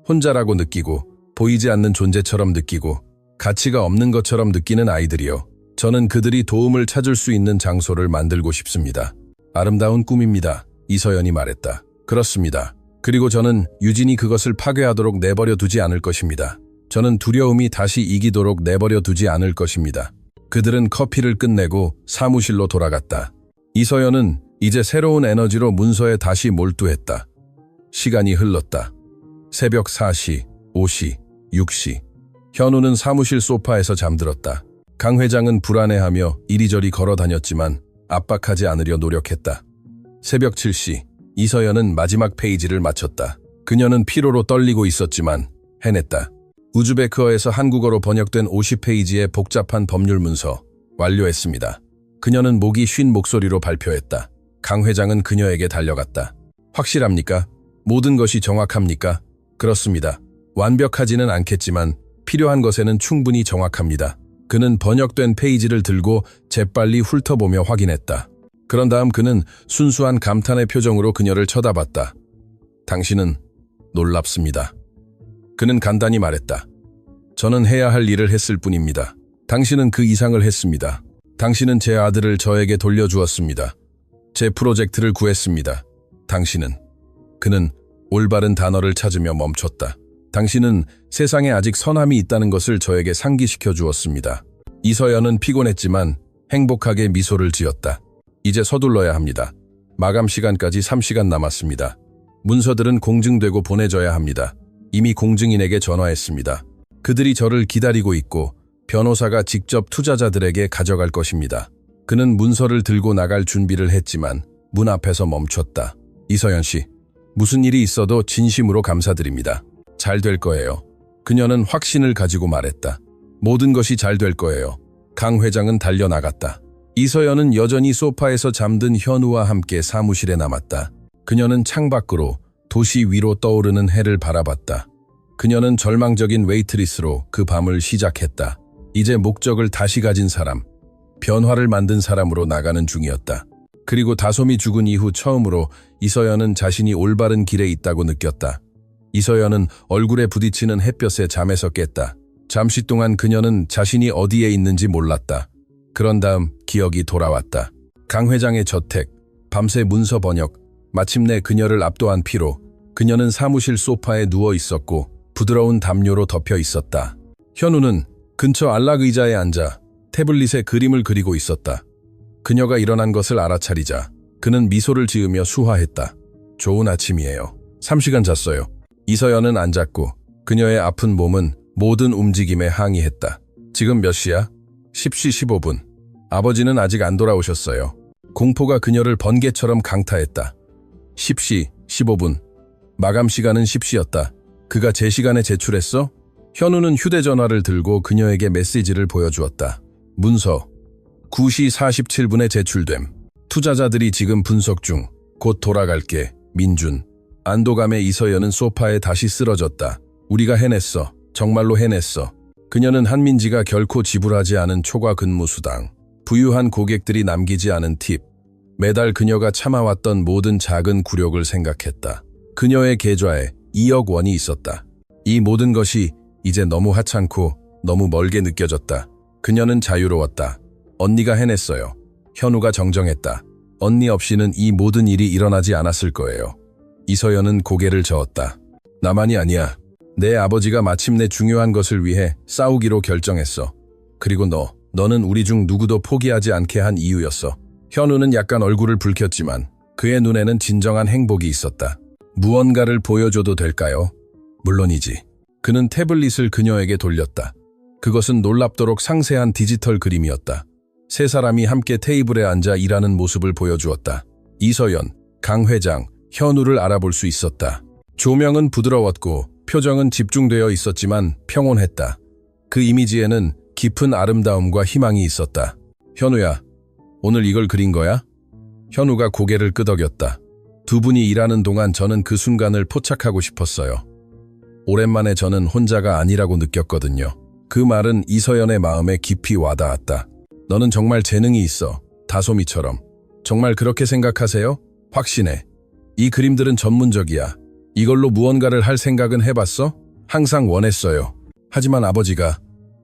혼자라고 느끼고 보이지 않는 존재처럼 느끼고 가치가 없는 것처럼 느끼는 아이들이요. 저는 그들이 도움을 찾을 수 있는 장소를 만들고 싶습니다. 아름다운 꿈입니다. 이서연이 말했다. 그렇습니다. 그리고 저는 유진이 그것을 파괴하도록 내버려 두지 않을 것입니다. 저는 두려움이 다시 이기도록 내버려 두지 않을 것입니다. 그들은 커피를 끝내고 사무실로 돌아갔다. 이서연은 이제 새로운 에너지로 문서에 다시 몰두했다. 시간이 흘렀다. 새벽 4시, 5시, 6시. 현우는 사무실 소파에서 잠들었다. 강 회장은 불안해하며 이리저리 걸어 다녔지만 압박하지 않으려 노력했다. 새벽 7시, 이서연은 마지막 페이지를 마쳤다. 그녀는 피로로 떨리고 있었지만 해냈다. 우즈베크어에서 한국어로 번역된 50페이지의 복잡한 법률 문서 완료했습니다. 그녀는 목이 쉰 목소리로 발표했다. 강 회장은 그녀에게 달려갔다. 확실합니까? 모든 것이 정확합니까? 그렇습니다. 완벽하지는 않겠지만 필요한 것에는 충분히 정확합니다. 그는 번역된 페이지를 들고 재빨리 훑어보며 확인했다. 그런 다음 그는 순수한 감탄의 표정으로 그녀를 쳐다봤다. 당신은 놀랍습니다. 그는 간단히 말했다. 저는 해야 할 일을 했을 뿐입니다. 당신은 그 이상을 했습니다. 당신은 제 아들을 저에게 돌려주었습니다. 제 프로젝트를 구했습니다. 그는 올바른 단어를 찾으며 멈췄다. 당신은 세상에 아직 선함이 있다는 것을 저에게 상기시켜 주었습니다. 이서연은 피곤했지만 행복하게 미소를 지었다. 이제 서둘러야 합니다. 마감 시간까지 3시간 남았습니다. 문서들은 공증되고 보내져야 합니다. 이미 공증인에게 전화했습니다. 그들이 저를 기다리고 있고 변호사가 직접 투자자들에게 가져갈 것입니다. 그는 문서를 들고 나갈 준비를 했지만 문 앞에서 멈췄다. 이서연 씨, 무슨 일이 있어도 진심으로 감사드립니다. 잘 될 거예요. 그녀는 확신을 가지고 말했다. 모든 것이 잘 될 거예요. 강 회장은 달려나갔다. 이서연은 여전히 소파에서 잠든 현우와 함께 사무실에 남았다. 그녀는 창밖으로 도시 위로 떠오르는 해를 바라봤다. 그녀는 절망적인 웨이트리스로 그 밤을 시작했다. 이제 목적을 다시 가진 사람, 변화를 만든 사람으로 나가는 중이었다. 그리고 다솜이 죽은 이후 처음으로 이서연은 자신이 올바른 길에 있다고 느꼈다. 이서연은 얼굴에 부딪히는 햇볕에 잠에서 깼다. 잠시 동안 그녀는 자신이 어디에 있는지 몰랐다. 그런 다음 기억이 돌아왔다. 강 회장의 저택, 밤새 문서 번역, 마침내 그녀를 압도한 피로 그녀는 사무실 소파에 누워 있었고 부드러운 담요로 덮여 있었다. 현우는 근처 안락 의자에 앉아 태블릿에 그림을 그리고 있었다. 그녀가 일어난 것을 알아차리자 그는 미소를 지으며 수화했다. 좋은 아침이에요. 3시간 잤어요. 이서연은 앉았고 그녀의 아픈 몸은 모든 움직임에 항의했다. 지금 몇 시야? 10시 15분. 아버지는 아직 안 돌아오셨어요. 공포가 그녀를 번개처럼 강타했다. 10시 15분. 마감 시간은 10시였다. 그가 제 시간에 제출했어? 현우는 휴대전화를 들고 그녀에게 메시지를 보여주었다. 문서. 9시 47분에 제출됨. 투자자들이 지금 분석 중. 곧 돌아갈게. 민준. 안도감에 이서연은 소파에 다시 쓰러졌다. 우리가 해냈어. 정말로 해냈어. 그녀는 한민지가 결코 지불하지 않은 초과 근무 수당, 부유한 고객들이 남기지 않은 팁, 매달 그녀가 참아왔던 모든 작은 굴욕을 생각했다. 그녀의 계좌에 2억 원이 있었다. 이 모든 것이 이제 너무 하찮고 너무 멀게 느껴졌다. 그녀는 자유로웠다. 언니가 해냈어요. 현우가 정정했다. 언니 없이는 이 모든 일이 일어나지 않았을 거예요. 이서연은 고개를 저었다. 나만이 아니야. 내 아버지가 마침내 중요한 것을 위해 싸우기로 결정했어. 그리고 너는 우리 중 누구도 포기하지 않게 한 이유였어. 현우는 약간 얼굴을 붉혔지만 그의 눈에는 진정한 행복이 있었다. 무언가를 보여줘도 될까요? 물론이지. 그는 태블릿을 그녀에게 돌렸다. 그것은 놀랍도록 상세한 디지털 그림이었다. 세 사람이 함께 테이블에 앉아 일하는 모습을 보여주었다. 이서연, 강 회장, 현우를 알아볼 수 있었다. 조명은 부드러웠고 표정은 집중되어 있었지만 평온했다. 그 이미지에는 깊은 아름다움과 희망이 있었다. 현우야, 오늘 이걸 그린 거야? 현우가 고개를 끄덕였다. 두 분이 일하는 동안 저는 그 순간을 포착하고 싶었어요. 오랜만에 저는 혼자가 아니라고 느꼈거든요. 그 말은 이서연의 마음에 깊이 와닿았다. 너는 정말 재능이 있어. 다솜이처럼. 정말 그렇게 생각하세요? 확신해. 이 그림들은 전문적이야. 이걸로 무언가를 할 생각은 해봤어? 항상 원했어요. 하지만 아버지가.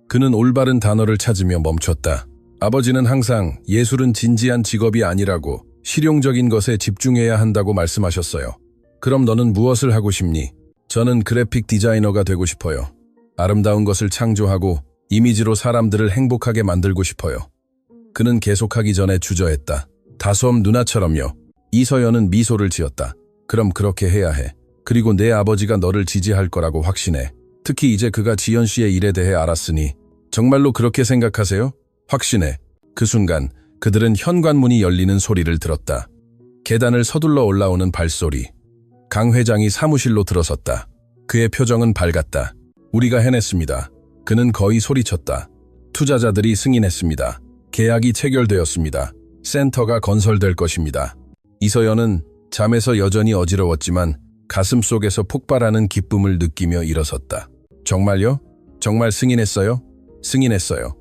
그는 올바른 단어를 찾으며 멈췄다. 아버지는 항상 예술은 진지한 직업이 아니라고 실용적인 것에 집중해야 한다고 말씀하셨어요. 그럼 너는 무엇을 하고 싶니? 저는 그래픽 디자이너가 되고 싶어요. 아름다운 것을 창조하고 이미지로 사람들을 행복하게 만들고 싶어요. 그는 계속하기 전에 주저했다. 다솜 누나처럼요. 이서연은 미소를 지었다. 그럼 그렇게 해야 해. 그리고 내 아버지가 너를 지지할 거라고 확신해. 특히 이제 그가 지연 씨의 일에 대해 알았으니. 정말로 그렇게 생각하세요? 확신해. 그 순간 그들은 현관문이 열리는 소리를 들었다. 계단을 서둘러 올라오는 발소리. 강 회장이 사무실로 들어섰다. 그의 표정은 밝았다. 우리가 해냈습니다. 그는 거의 소리쳤다. 투자자들이 승인했습니다. 계약이 체결되었습니다. 센터가 건설될 것입니다. 이서연은 잠에서 여전히 어지러웠지만 가슴 속에서 폭발하는 기쁨을 느끼며 일어섰다. 정말요? 정말 승인했어요? 승인했어요.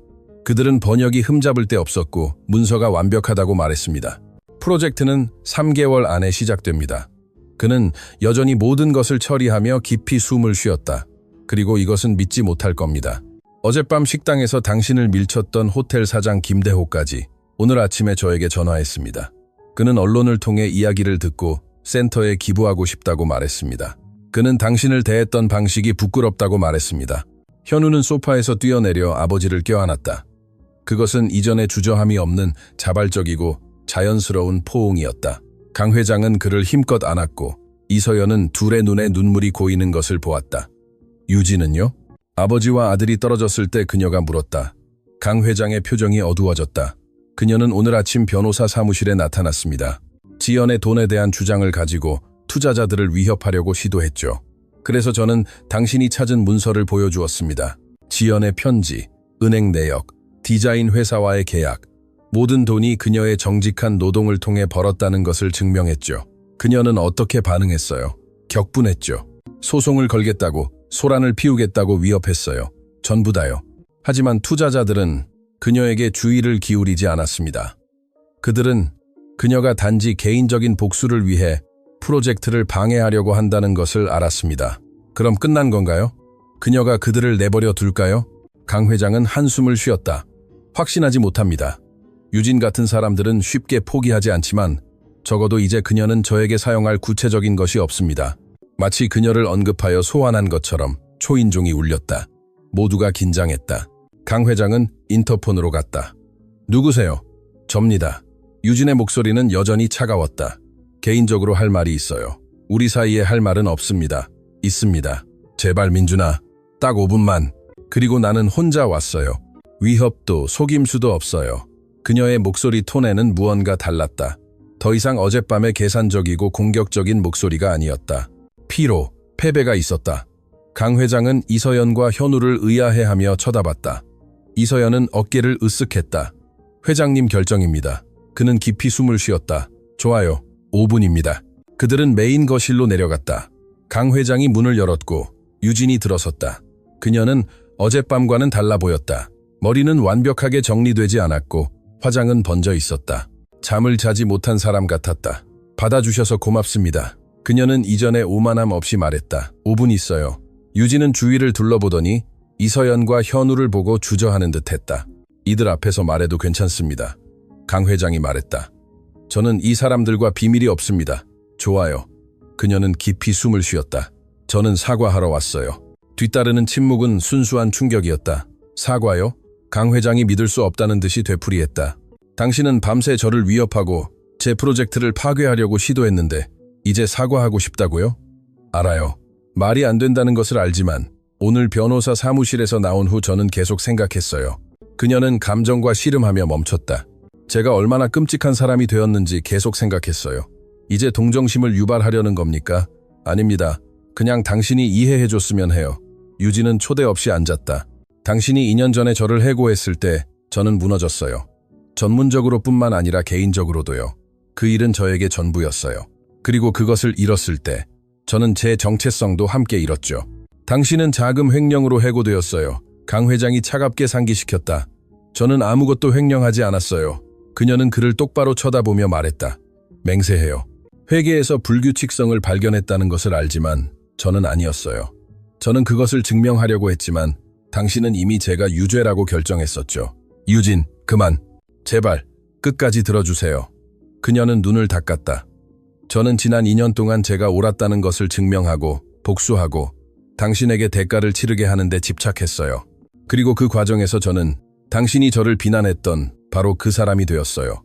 그들은 번역이 흠잡을 데 없었고 문서가 완벽하다고 말했습니다. 프로젝트는 3개월 안에 시작됩니다. 그는 여전히 모든 것을 처리하며 깊이 숨을 쉬었다. 그리고 이것은 믿지 못할 겁니다. 어젯밤 식당에서 당신을 밀쳤던 호텔 사장 김대호까지 오늘 아침에 저에게 전화했습니다. 그는 언론을 통해 이야기를 듣고 센터에 기부하고 싶다고 말했습니다. 그는 당신을 대했던 방식이 부끄럽다고 말했습니다. 현우는 소파에서 뛰어내려 아버지를 껴안았다. 그것은 이전에 주저함이 없는 자발적이고 자연스러운 포옹이었다. 강 회장은 그를 힘껏 안았고 이서연은 둘의 눈에 눈물이 고이는 것을 보았다. 유진은요? 아버지와 아들이 떨어졌을 때 그녀가 물었다. 강 회장의 표정이 어두워졌다. 그녀는 오늘 아침 변호사 사무실에 나타났습니다. 지연의 돈에 대한 주장을 가지고 투자자들을 위협하려고 시도했죠. 그래서 저는 당신이 찾은 문서를 보여주었습니다. 지연의 편지, 은행 내역, 디자인 회사와의 계약, 모든 돈이 그녀의 정직한 노동을 통해 벌었다는 것을 증명했죠. 그녀는 어떻게 반응했어요? 격분했죠. 소송을 걸겠다고, 소란을 피우겠다고 위협했어요. 전부 다요. 하지만 투자자들은 그녀에게 주의를 기울이지 않았습니다. 그들은 그녀가 단지 개인적인 복수를 위해 프로젝트를 방해하려고 한다는 것을 알았습니다. 그럼 끝난 건가요? 그녀가 그들을 내버려 둘까요? 강 회장은 한숨을 쉬었다. 확신하지 못합니다. 유진 같은 사람들은 쉽게 포기하지 않지만 적어도 이제 그녀는 저에게 사용할 구체적인 것이 없습니다. 마치 그녀를 언급하여 소환한 것처럼 초인종이 울렸다. 모두가 긴장했다. 강 회장은 인터폰으로 갔다. 누구세요? 접니다. 유진의 목소리는 여전히 차가웠다. 개인적으로 할 말이 있어요. 우리 사이에 할 말은 없습니다. 있습니다. 제발 민준아. 딱 5분만. 그리고 나는 혼자 왔어요. 위협도 속임수도 없어요. 그녀의 목소리 톤에는 무언가 달랐다. 더 이상 어젯밤의 계산적이고 공격적인 목소리가 아니었다. 피로, 패배가 있었다. 강 회장은 이서연과 현우를 의아해하며 쳐다봤다. 이서연은 어깨를 으쓱했다. 회장님 결정입니다. 그는 깊이 숨을 쉬었다. 좋아요. 5분입니다. 그들은 메인 거실로 내려갔다. 강 회장이 문을 열었고 유진이 들어섰다. 그녀는 어젯밤과는 달라 보였다. 머리는 완벽하게 정리되지 않았고 화장은 번져 있었다. 잠을 자지 못한 사람 같았다. 받아주셔서 고맙습니다. 그녀는 이전에 오만함 없이 말했다. 5분 있어요. 유진은 주위를 둘러보더니 이서연과 현우를 보고 주저하는 듯했다. 이들 앞에서 말해도 괜찮습니다. 강 회장이 말했다. 저는 이 사람들과 비밀이 없습니다. 좋아요. 그녀는 깊이 숨을 쉬었다. 저는 사과하러 왔어요. 뒤따르는 침묵은 순수한 충격이었다. 사과요? 강 회장이 믿을 수 없다는 듯이 되풀이했다. 당신은 밤새 저를 위협하고 제 프로젝트를 파괴하려고 시도했는데 이제 사과하고 싶다고요? 알아요. 말이 안 된다는 것을 알지만 오늘 변호사 사무실에서 나온 후 저는 계속 생각했어요. 그녀는 감정과 씨름하며 멈췄다. 제가 얼마나 끔찍한 사람이 되었는지 계속 생각했어요. 이제 동정심을 유발하려는 겁니까? 아닙니다. 그냥 당신이 이해해줬으면 해요. 유진은 초대 없이 앉았다. 당신이 2년 전에 저를 해고했을 때 저는 무너졌어요. 전문적으로 뿐만 아니라 개인적으로도요. 그 일은 저에게 전부였어요. 그리고 그것을 잃었을 때 저는 제 정체성도 함께 잃었죠. 당신은 자금 횡령으로 해고되었어요. 강 회장이 차갑게 상기시켰다. 저는 아무것도 횡령하지 않았어요. 그녀는 그를 똑바로 쳐다보며 말했다. 맹세해요. 회계에서 불규칙성을 발견했다는 것을 알지만 저는 아니었어요. 저는 그것을 증명하려고 했지만 당신은 이미 제가 유죄라고 결정했었죠. 유진, 그만. 제발 끝까지 들어주세요. 그녀는 눈을 닦았다. 저는 지난 2년 동안 제가 옳았다는 것을 증명하고 복수하고 당신에게 대가를 치르게 하는데 집착했어요. 그리고 그 과정에서 저는 당신이 저를 비난했던 바로 그 사람이 되었어요.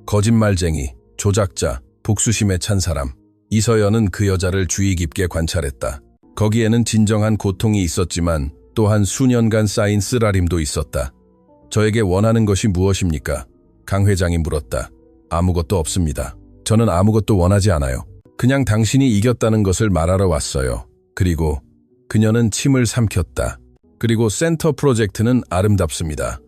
거짓말쟁이, 조작자, 복수심에 찬 사람. 이서연은 그 여자를 주의 깊게 관찰했다. 거기에는 진정한 고통이 있었지만 또한 수년간 쌓인 쓰라림도 있었다. 저에게 원하는 것이 무엇입니까? 강 회장이 물었다. 아무것도 없습니다. 저는 아무것도 원하지 않아요. 그냥 당신이 이겼다는 것을 말하러 왔어요. 그리고 그녀는 침을 삼켰다. 그리고 센터 프로젝트는 아름답습니다.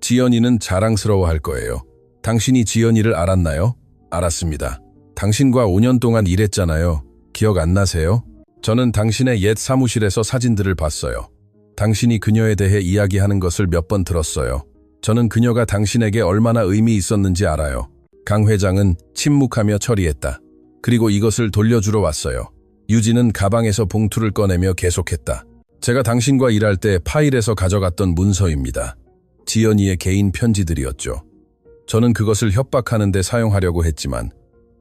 지연이는 자랑스러워할 거예요. 당신이 지연이를 알았나요? 알았습니다. 당신과 5년 동안 일했잖아요. 기억 안 나세요? 저는 당신의 옛 사무실에서 사진들을 봤어요. 당신이 그녀에 대해 이야기하는 것을 몇 번 들었어요. 저는 그녀가 당신에게 얼마나 의미 있었는지 알아요. 강 회장은 침묵하며 처리했다. 그리고 이것을 돌려주러 왔어요. 유진은 가방에서 봉투를 꺼내며 계속했다. 제가 당신과 일할 때 파일에서 가져갔던 문서입니다. 지연이의 개인 편지들이었죠. 저는 그것을 협박하는 데 사용하려고 했지만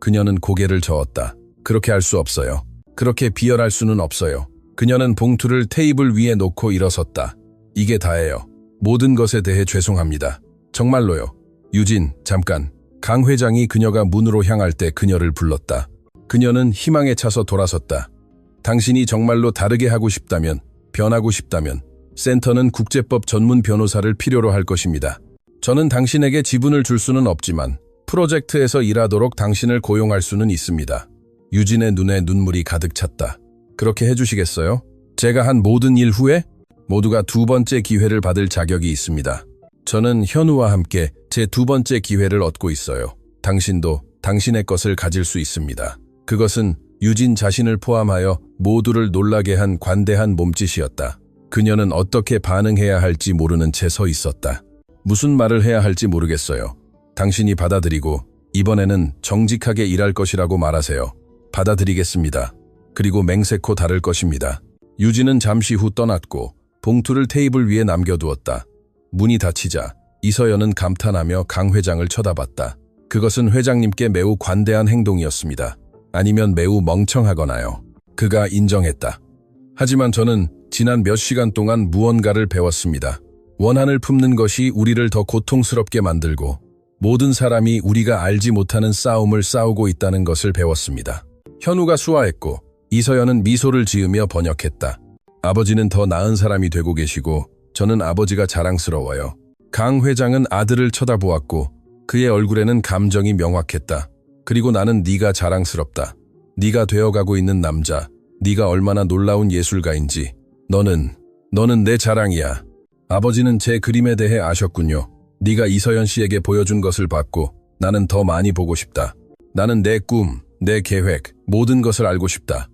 그녀는 고개를 저었다. 그렇게 할 수 없어요. 그렇게 비열할 수는 없어요. 그녀는 봉투를 테이블 위에 놓고 일어섰다. 이게 다예요. 모든 것에 대해 죄송합니다. 정말로요. 유진, 잠깐. 강 회장이 그녀가 문으로 향할 때 그녀를 불렀다. 그녀는 희망에 차서 돌아섰다. 당신이 정말로 다르게 하고 싶다면, 변하고 싶다면 센터는 국제법 전문 변호사를 필요로 할 것입니다. 저는 당신에게 지분을 줄 수는 없지만 프로젝트에서 일하도록 당신을 고용할 수는 있습니다. 유진의 눈에 눈물이 가득 찼다. 그렇게 해주시겠어요? 제가 한 모든 일 후에 모두가 두 번째 기회를 받을 자격이 있습니다. 저는 현우와 함께 제 두 번째 기회를 얻고 있어요. 당신도 당신의 것을 가질 수 있습니다. 그것은 유진 자신을 포함하여 모두를 놀라게 한 관대한 몸짓이었다. 그녀는 어떻게 반응해야 할지 모르는 채 서 있었다. 무슨 말을 해야 할지 모르겠어요. 당신이 받아들이고 이번에는 정직하게 일할 것이라고 말하세요. 받아들이겠습니다. 그리고 맹세코 다를 것입니다. 유진은 잠시 후 떠났고 봉투를 테이블 위에 남겨두었다. 문이 닫히자 이서연은 감탄하며 강 회장을 쳐다봤다. 그것은 회장님께 매우 관대한 행동이었습니다. 아니면 매우 멍청하거나요. 그가 인정했다. 하지만 저는 지난 몇 시간 동안 무언가를 배웠습니다. 원한을 품는 것이 우리를 더 고통스럽게 만들고 모든 사람이 우리가 알지 못하는 싸움을 싸우고 있다는 것을 배웠습니다. 현우가 수화했고 이서연은 미소를 지으며 번역했다. 아버지는 더 나은 사람이 되고 계시고 저는 아버지가 자랑스러워요. 강 회장은 아들을 쳐다보았고 그의 얼굴에는 감정이 명확했다. 그리고 나는 네가 자랑스럽다. 네가 되어가고 있는 남자, 네가 얼마나 놀라운 예술가인지. 너는 내 자랑이야. 아버지는 제 그림에 대해 아셨군요. 네가 이서연 씨에게 보여준 것을 봤고 나는 더 많이 보고 싶다. 나는 내 꿈, 내 계획, 모든 것을 알고 싶다.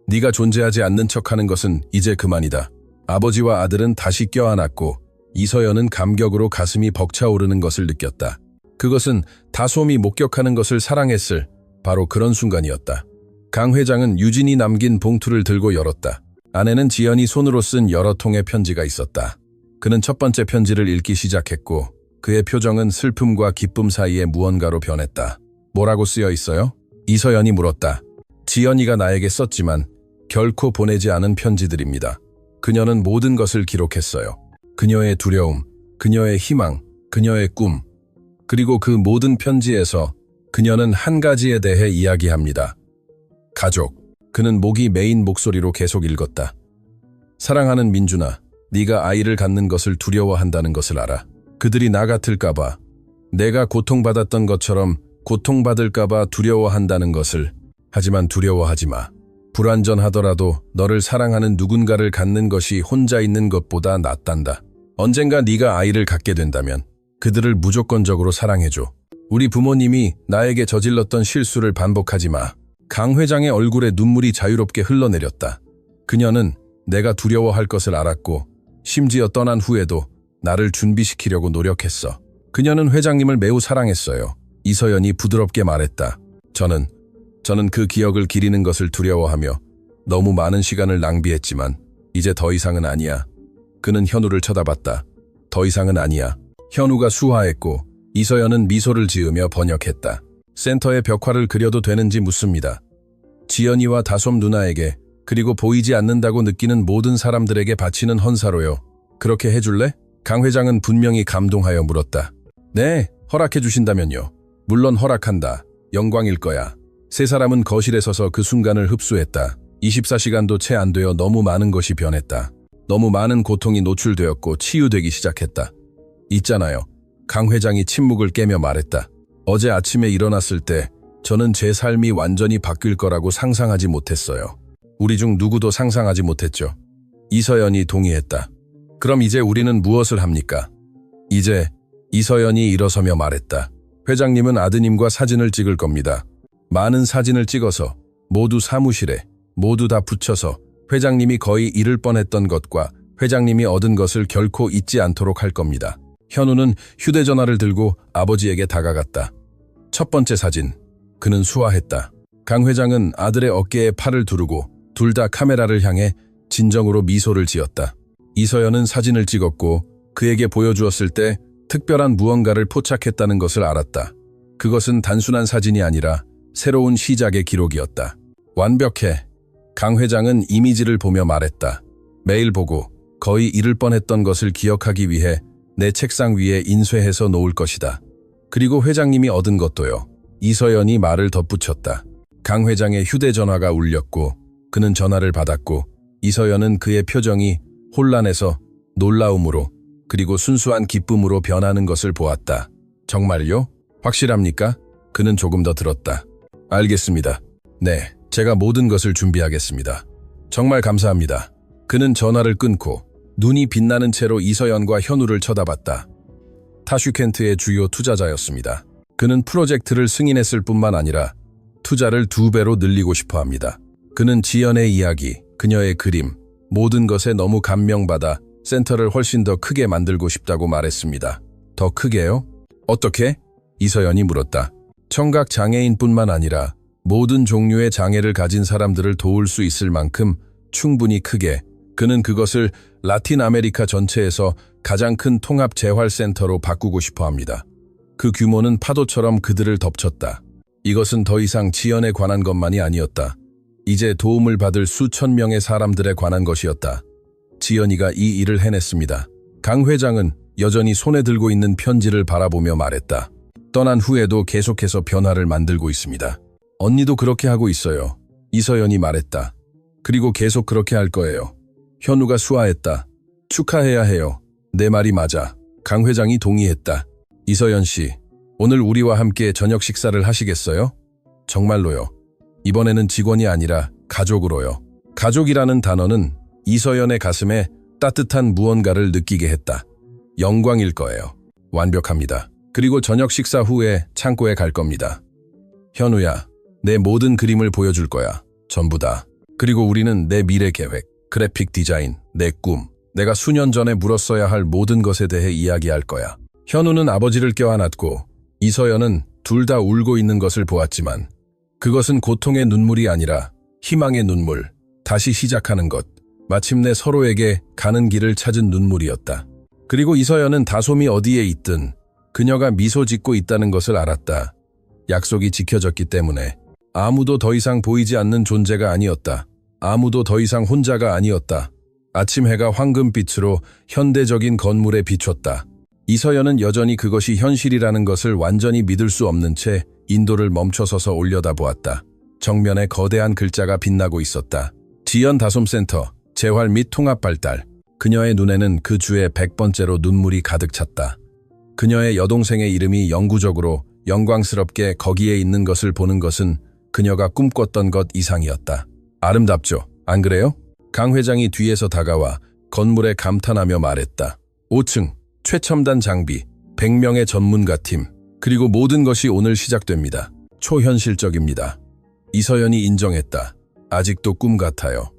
네가 존재하지 않는 척하는 것은 이제 그만이다. 아버지와 아들은 다시 껴안았고 이서연은 감격으로 가슴이 벅차오르는 것을 느꼈다. 그것은 다솜이 목격하는 것을 사랑했을 바로 그런 순간이었다. 강 회장은 유진이 남긴 봉투를 들고 열었다. 안에는 지연이 손으로 쓴 여러 통의 편지가 있었다. 그는 첫 번째 편지를 읽기 시작했고 그의 표정은 슬픔과 기쁨 사이에 무언가로 변했다. 뭐라고 쓰여 있어요? 이서연이 물었다. 지연이가 나에게 썼지만 결코 보내지 않은 편지들입니다. 그녀는 모든 것을 기록했어요. 그녀의 두려움, 그녀의 희망, 그녀의 꿈. 그리고 그 모든 편지에서 그녀는 한 가지에 대해 이야기합니다. 가족. 그는 목이 메인 목소리로 계속 읽었다. 사랑하는 민준아, 네가 아이를 갖는 것을 두려워한다는 것을 알아. 그들이 나 같을까봐, 내가 고통받았던 것처럼 고통받을까봐 두려워한다는 것을. 하지만 두려워하지 마. 불완전하더라도 너를 사랑하는 누군가를 갖는 것이 혼자 있는 것보다 낫단다. 언젠가 네가 아이를 갖게 된다면 그들을 무조건적으로 사랑해줘. 우리 부모님이 나에게 저질렀던 실수를 반복하지 마. 강 회장의 얼굴에 눈물이 자유롭게 흘러내렸다. 그녀는 내가 두려워할 것을 알았고 심지어 떠난 후에도 나를 준비시키려고 노력했어. 그녀는 회장님을 매우 사랑했어요. 이서연이 부드럽게 말했다. 저는 그 기억을 기리는 것을 두려워하며 너무 많은 시간을 낭비했지만 이제 더 이상은 아니야. 그는 현우를 쳐다봤다. 더 이상은 아니야. 현우가 수화했고 이서연은 미소를 지으며 번역했다. 센터의 벽화를 그려도 되는지 묻습니다. 지연이와 다솜 누나에게 그리고 보이지 않는다고 느끼는 모든 사람들에게 바치는 헌사로요. 그렇게 해줄래? 강 회장은 분명히 감동하여 물었다. 네, 허락해 주신다면요. 물론 허락한다. 영광일 거야. 세 사람은 거실에 서서 그 순간을 흡수했다. 24시간도 채 안 되어 너무 많은 것이 변했다. 너무 많은 고통이 노출되었고 치유되기 시작했다. 있잖아요. 강 회장이 침묵을 깨며 말했다. 어제 아침에 일어났을 때 저는 제 삶이 완전히 바뀔 거라고 상상하지 못했어요. 우리 중 누구도 상상하지 못했죠. 이서연이 동의했다. 그럼 이제 우리는 무엇을 합니까? 이제 이서연이 일어서며 말했다. 회장님은 아드님과 사진을 찍을 겁니다. 많은 사진을 찍어서 모두 사무실에 모두 다 붙여서 회장님이 거의 잃을 뻔했던 것과 회장님이 얻은 것을 결코 잊지 않도록 할 겁니다. 현우는 휴대전화를 들고 아버지에게 다가갔다. 첫 번째 사진. 그는 수화했다. 강 회장은 아들의 어깨에 팔을 두르고 둘 다 카메라를 향해 진정으로 미소를 지었다. 이서연은 사진을 찍었고 그에게 보여주었을 때 특별한 무언가를 포착했다는 것을 알았다. 그것은 단순한 사진이 아니라 새로운 시작의 기록이었다. 완벽해. 강 회장은 이미지를 보며 말했다. 매일 보고 거의 잃을 뻔했던 것을 기억하기 위해 내 책상 위에 인쇄해서 놓을 것이다. 그리고 회장님이 얻은 것도요. 이서연이 말을 덧붙였다. 강 회장의 휴대전화가 울렸고 그는 전화를 받았고 이서연은 그의 표정이 혼란에서 놀라움으로 그리고 순수한 기쁨으로 변하는 것을 보았다. 정말요? 확실합니까? 그는 조금 더 들었다. 알겠습니다. 네, 제가 모든 것을 준비하겠습니다. 정말 감사합니다. 그는 전화를 끊고 눈이 빛나는 채로 이서연과 현우를 쳐다봤다. 타슈켄트의 주요 투자자였습니다. 그는 프로젝트를 승인했을 뿐만 아니라 투자를 2배로 늘리고 싶어 합니다. 그는 지연의 이야기, 그녀의 그림, 모든 것에 너무 감명받아 센터를 훨씬 더 크게 만들고 싶다고 말했습니다. 더 크게요? 어떻게? 이서연이 물었다. 청각 장애인뿐만 아니라 모든 종류의 장애를 가진 사람들을 도울 수 있을 만큼 충분히 크게. 그는 그것을 라틴 아메리카 전체에서 가장 큰 통합 재활센터로 바꾸고 싶어 합니다. 그 규모는 파도처럼 그들을 덮쳤다. 이것은 더 이상 지연에 관한 것만이 아니었다. 이제 도움을 받을 수천 명의 사람들에 관한 것이었다. 지연이가 이 일을 해냈습니다. 강 회장은 여전히 손에 들고 있는 편지를 바라보며 말했다. 떠난 후에도 계속해서 변화를 만들고 있습니다. 언니도 그렇게 하고 있어요. 이서연이 말했다. 그리고 계속 그렇게 할 거예요. 현우가 수아했다. 축하해야 해요. 내 말이 맞아. 강 회장이 동의했다. 이서연 씨, 오늘 우리와 함께 저녁 식사를 하시겠어요? 정말로요. 이번에는 직원이 아니라 가족으로요. 가족이라는 단어는 이서연의 가슴에 따뜻한 무언가를 느끼게 했다. 영광일 거예요. 완벽합니다. 그리고 저녁 식사 후에 창고에 갈 겁니다. 현우야, 내 모든 그림을 보여줄 거야. 전부 다. 그리고 우리는 내 미래 계획, 그래픽 디자인, 내 꿈, 내가 수년 전에 물었어야 할 모든 것에 대해 이야기할 거야. 현우는 아버지를 껴안았고 이서연은 둘 다 울고 있는 것을 보았지만 그것은 고통의 눈물이 아니라 희망의 눈물, 다시 시작하는 것, 마침내 서로에게 가는 길을 찾은 눈물이었다. 그리고 이서연은 다솜이 어디에 있든 그녀가 미소 짓고 있다는 것을 알았다. 약속이 지켜졌기 때문에 아무도 더 이상 보이지 않는 존재가 아니었다. 아무도 더 이상 혼자가 아니었다. 아침 해가 황금빛으로 현대적인 건물에 비췄다. 이서연은 여전히 그것이 현실이라는 것을 완전히 믿을 수 없는 채 인도를 멈춰서서 올려다보았다. 정면에 거대한 글자가 빛나고 있었다. 지연 다솜센터, 재활 및 통합 발달. 그녀의 눈에는 그 주에 100번째로 눈물이 가득 찼다. 그녀의 여동생의 이름이 영구적으로 영광스럽게 거기에 있는 것을 보는 것은 그녀가 꿈꿨던 것 이상이었다. 아름답죠? 안 그래요? 강 회장이 뒤에서 다가와 건물에 감탄하며 말했다. 5층, 최첨단 장비, 100명의 전문가팀, 그리고 모든 것이 오늘 시작됩니다. 초현실적입니다. 이서연이 인정했다. 아직도 꿈 같아요.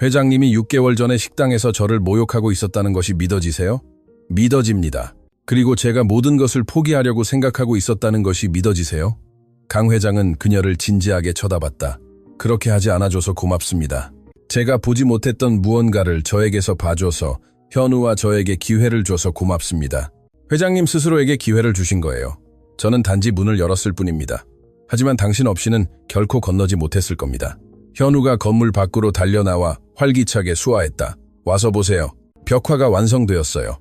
회장님이 6개월 전에 식당에서 저를 모욕하고 있었다는 것이 믿어지세요? 믿어집니다. 그리고 제가 모든 것을 포기하려고 생각하고 있었다는 것이 믿어지세요? 강 회장은 그녀를 진지하게 쳐다봤다. 그렇게 하지 않아줘서 고맙습니다. 제가 보지 못했던 무언가를 저에게서 봐줘서 현우와 저에게 기회를 줘서 고맙습니다. 회장님 스스로에게 기회를 주신 거예요. 저는 단지 문을 열었을 뿐입니다. 하지만 당신 없이는 결코 건너지 못했을 겁니다. 현우가 건물 밖으로 달려나와 활기차게 수화했다. 와서 보세요. 벽화가 완성되었어요.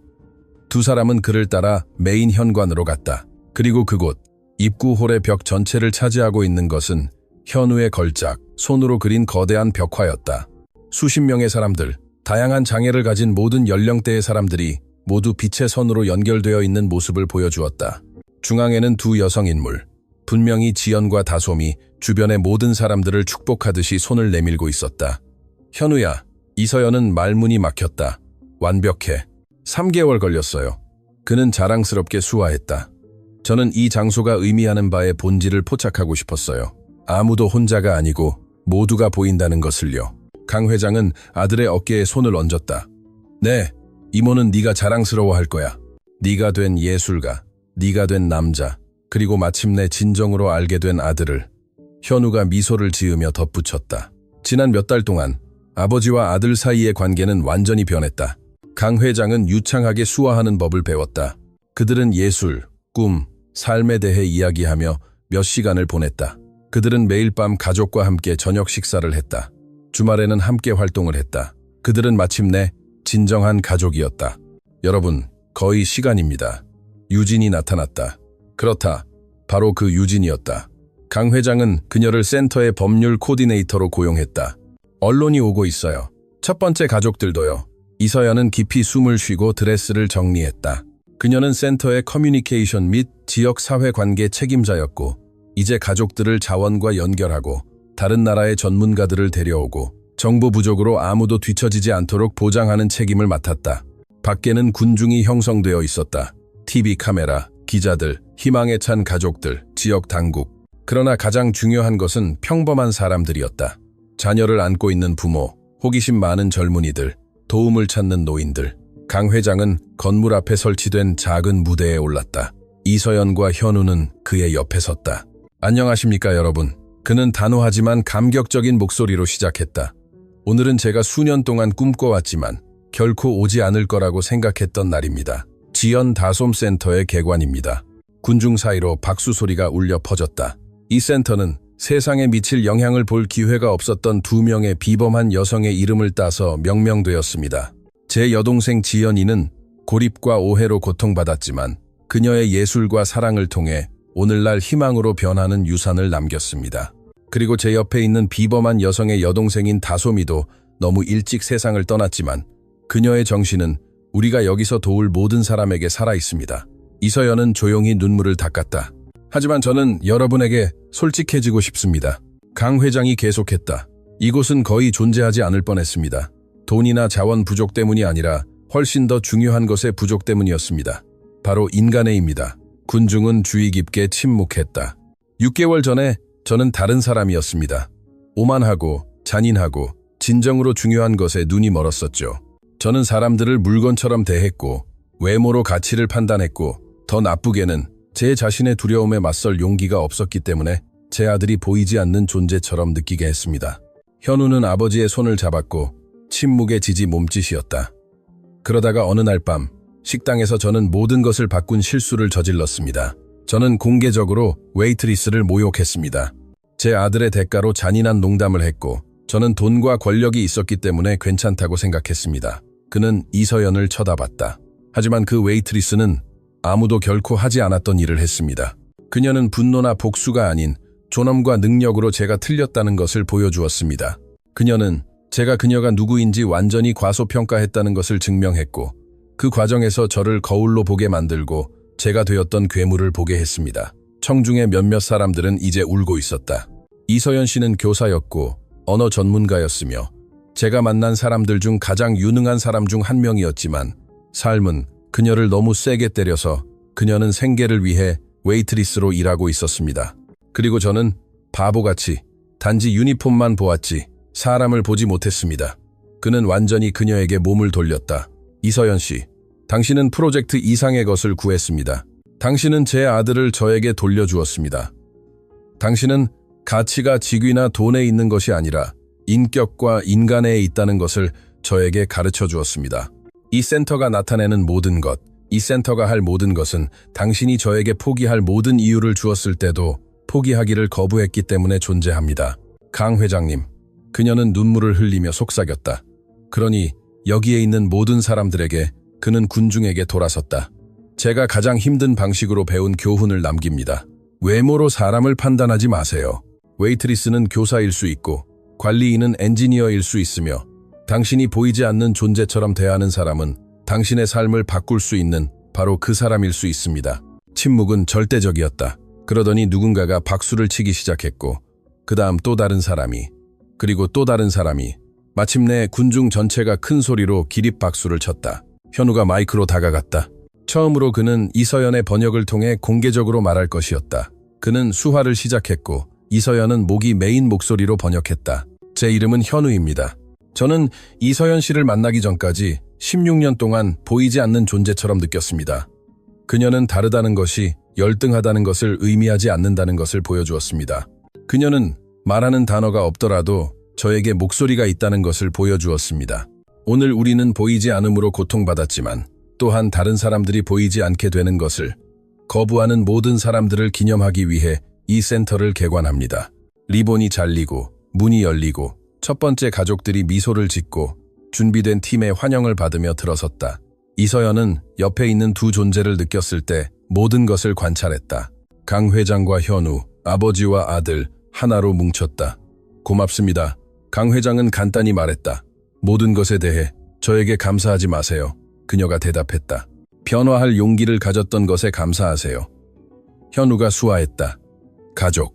두 사람은 그를 따라 메인 현관으로 갔다. 그리고 그곳, 입구홀의 벽 전체를 차지하고 있는 것은 현우의 걸작, 손으로 그린 거대한 벽화였다. 수십 명의 사람들, 다양한 장애를 가진 모든 연령대의 사람들이 모두 빛의 선으로 연결되어 있는 모습을 보여주었다. 중앙에는 두 여성 인물, 분명히 지연과 다솜이 주변의 모든 사람들을 축복하듯이 손을 내밀고 있었다. 현우야, 이서연은 말문이 막혔다. 완벽해. 3개월 걸렸어요. 그는 자랑스럽게 수화했다. 저는 이 장소가 의미하는 바의 본질을 포착하고 싶었어요. 아무도 혼자가 아니고 모두가 보인다는 것을요. 강 회장은 아들의 어깨에 손을 얹었다. 네, 이모는 네가 자랑스러워할 거야. 네가 된 예술가, 네가 된 남자, 그리고 마침내 진정으로 알게 된 아들을. 현우가 미소를 지으며 덧붙였다. 지난 몇 달 동안 아버지와 아들 사이의 관계는 완전히 변했다. 강 회장은 유창하게 수화하는 법을 배웠다. 그들은 예술, 꿈, 삶에 대해 이야기하며 몇 시간을 보냈다. 그들은 매일 밤 가족과 함께 저녁 식사를 했다. 주말에는 함께 활동을 했다. 그들은 마침내 진정한 가족이었다. 여러분, 거의 시간입니다. 유진이 나타났다. 그렇다. 바로 그 유진이었다. 강 회장은 그녀를 센터의 법률 코디네이터로 고용했다. 언론이 오고 있어요. 첫 번째 가족들도요. 이서연은 깊이 숨을 쉬고 드레스를 정리했다. 그녀는 센터의 커뮤니케이션 및 지역 사회 관계 책임자였고, 이제 가족들을 자원과 연결하고 다른 나라의 전문가들을 데려오고 정보 부족으로 아무도 뒤처지지 않도록 보장하는 책임을 맡았다. 밖에는 군중이 형성되어 있었다. TV 카메라, 기자들, 희망에 찬 가족들, 지역 당국. 그러나 가장 중요한 것은 평범한 사람들이었다. 자녀를 안고 있는 부모, 호기심 많은 젊은이들, 도움을 찾는 노인들. 강 회장은 건물 앞에 설치된 작은 무대에 올랐다. 이서연과 현우는 그의 옆에 섰다. 안녕하십니까 여러분. 그는 단호하지만 감격적인 목소리로 시작했다. 오늘은 제가 수년 동안 꿈꿔왔지만 결코 오지 않을 거라고 생각했던 날입니다. 지연 다솜 센터의 개관입니다. 군중 사이로 박수 소리가 울려 퍼졌다. 이 센터는 세상에 미칠 영향을 볼 기회가 없었던 2명의 비범한 여성의 이름을 따서 명명되었습니다. 제 여동생 지연이는 고립과 오해로 고통받았지만 그녀의 예술과 사랑을 통해 오늘날 희망으로 변하는 유산을 남겼습니다. 그리고 제 옆에 있는 비범한 여성의 여동생인 다솜이도 너무 일찍 세상을 떠났지만 그녀의 정신은 우리가 여기서 도울 모든 사람에게 살아있습니다. 이서연은 조용히 눈물을 닦았다. 하지만 저는 여러분에게 솔직해지고 싶습니다. 강 회장이 계속했다. 이곳은 거의 존재하지 않을 뻔했습니다. 돈이나 자원 부족 때문이 아니라 훨씬 더 중요한 것의 부족 때문이었습니다. 바로 인간애입니다. 군중은 주의 깊게 침묵했다. 6개월 전에 저는 다른 사람이었습니다. 오만하고 잔인하고 진정으로 중요한 것에 눈이 멀었었죠. 저는 사람들을 물건처럼 대했고 외모로 가치를 판단했고 더 나쁘게는 제 자신의 두려움에 맞설 용기가 없었기 때문에 제 아들이 보이지 않는 존재처럼 느끼게 했습니다. 현우는 아버지의 손을 잡았고 침묵의 지지 몸짓이었다. 그러다가 어느 날 밤 식당에서 저는 모든 것을 바꾼 실수를 저질렀습니다. 저는 공개적으로 웨이트리스를 모욕했습니다. 제 아들의 대가로 잔인한 농담을 했고 저는 돈과 권력이 있었기 때문에 괜찮다고 생각했습니다. 그는 이서연을 쳐다봤다. 하지만 그 웨이트리스는 아무도 결코 하지 않았던 일을 했습니다. 그녀는 분노나 복수가 아닌 존엄과 능력으로 제가 틀렸다는 것을 보여주었습니다. 그녀는 제가 그녀가 누구인지 완전히 과소평가했다는 것을 증명했고 그 과정에서 저를 거울로 보게 만들고 제가 되었던 괴물을 보게 했습니다. 청중의 몇몇 사람들은 이제 울고 있었다. 이서연 씨는 교사였고 언어 전문가였으며 제가 만난 사람들 중 가장 유능한 사람 중 한 명이었지만 삶은 그녀를 너무 세게 때려서 그녀는 생계를 위해 웨이트리스로 일하고 있었습니다. 그리고 저는 바보같이 단지 유니폼만 보았지 사람을 보지 못했습니다. 그는 완전히 그녀에게 몸을 돌렸다. 이서연 씨, 당신은 프로젝트 이상의 것을 구했습니다. 당신은 제 아들을 저에게 돌려주었습니다. 당신은 가치가 직위나 돈에 있는 것이 아니라 인격과 인간애에 있다는 것을 저에게 가르쳐 주었습니다. 이 센터가 나타내는 모든 것, 이 센터가 할 모든 것은 당신이 저에게 포기할 모든 이유를 주었을 때도 포기하기를 거부했기 때문에 존재합니다. 강 회장님, 그녀는 눈물을 흘리며 속삭였다. 그러니 여기에 있는 모든 사람들에게 그는 군중에게 돌아섰다. 제가 가장 힘든 방식으로 배운 교훈을 남깁니다. 외모로 사람을 판단하지 마세요. 웨이트리스는 교사일 수 있고 관리인은 엔지니어일 수 있으며 당신이 보이지 않는 존재처럼 대하는 사람은 당신의 삶을 바꿀 수 있는 바로 그 사람일 수 있습니다. 침묵은 절대적이었다. 그러더니 누군가가 박수를 치기 시작했고 그 다음 또 다른 사람이 그리고 또 다른 사람이 마침내 군중 전체가 큰 소리로 기립박수를 쳤다. 현우가 마이크로 다가갔다. 처음으로 그는 이서연의 번역을 통해 공개적으로 말할 것이었다. 그는 수화를 시작했고 이서연은 목이 메인 목소리로 번역했다. 제 이름은 현우입니다. 저는 이서연 씨를 만나기 전까지 16년 동안 보이지 않는 존재처럼 느꼈습니다. 그녀는 다르다는 것이 열등하다는 것을 의미하지 않는다는 것을 보여주었습니다. 그녀는 말하는 단어가 없더라도 저에게 목소리가 있다는 것을 보여주었습니다. 오늘 우리는 보이지 않음으로 고통받았지만 또한 다른 사람들이 보이지 않게 되는 것을 거부하는 모든 사람들을 기념하기 위해 이 센터를 개관합니다. 리본이 잘리고 문이 열리고 첫 번째 가족들이 미소를 짓고 준비된 팀의 환영을 받으며 들어섰다. 이서연은 옆에 있는 두 존재를 느꼈을 때 모든 것을 관찰했다. 강 회장과 현우, 아버지와 아들 하나로 뭉쳤다. 고맙습니다. 강 회장은 간단히 말했다. 모든 것에 대해 저에게 감사하지 마세요. 그녀가 대답했다. 변화할 용기를 가졌던 것에 감사하세요. 현우가 수화했다. 가족.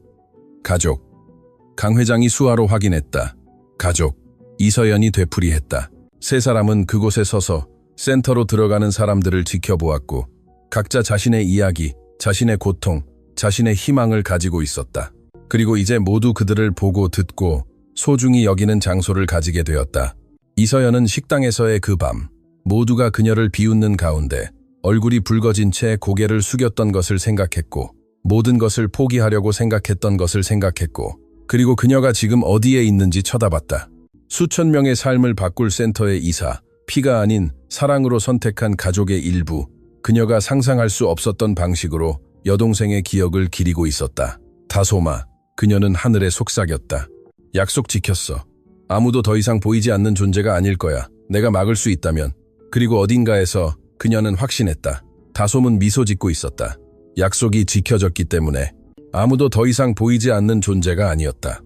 강 회장이 수화로 확인했다. 가족. 이서연이 되풀이했다. 세 사람은 그곳에 서서 센터로 들어가는 사람들을 지켜보았고 각자 자신의 이야기, 자신의 고통, 자신의 희망을 가지고 있었다. 그리고 이제 모두 그들을 보고 듣고 소중히 여기는 장소를 가지게 되었다. 이서연은 식당에서의 그 밤, 모두가 그녀를 비웃는 가운데 얼굴이 붉어진 채 고개를 숙였던 것을 생각했고 모든 것을 포기하려고 생각했던 것을 생각했고 그리고 그녀가 지금 어디에 있는지 쳐다봤다. 수천 명의 삶을 바꿀 센터의 이사, 피가 아닌 사랑으로 선택한 가족의 일부, 그녀가 상상할 수 없었던 방식으로 여동생의 기억을 기리고 있었다. 다소마, 그녀는 하늘에 속삭였다. 약속 지켰어. 아무도 더 이상 보이지 않는 존재가 아닐 거야. 내가 막을 수 있다면. 그리고 어딘가에서 그녀는 확신했다. 다솜은 미소 짓고 있었다. 약속이 지켜졌기 때문에 아무도 더 이상 보이지 않는 존재가 아니었다.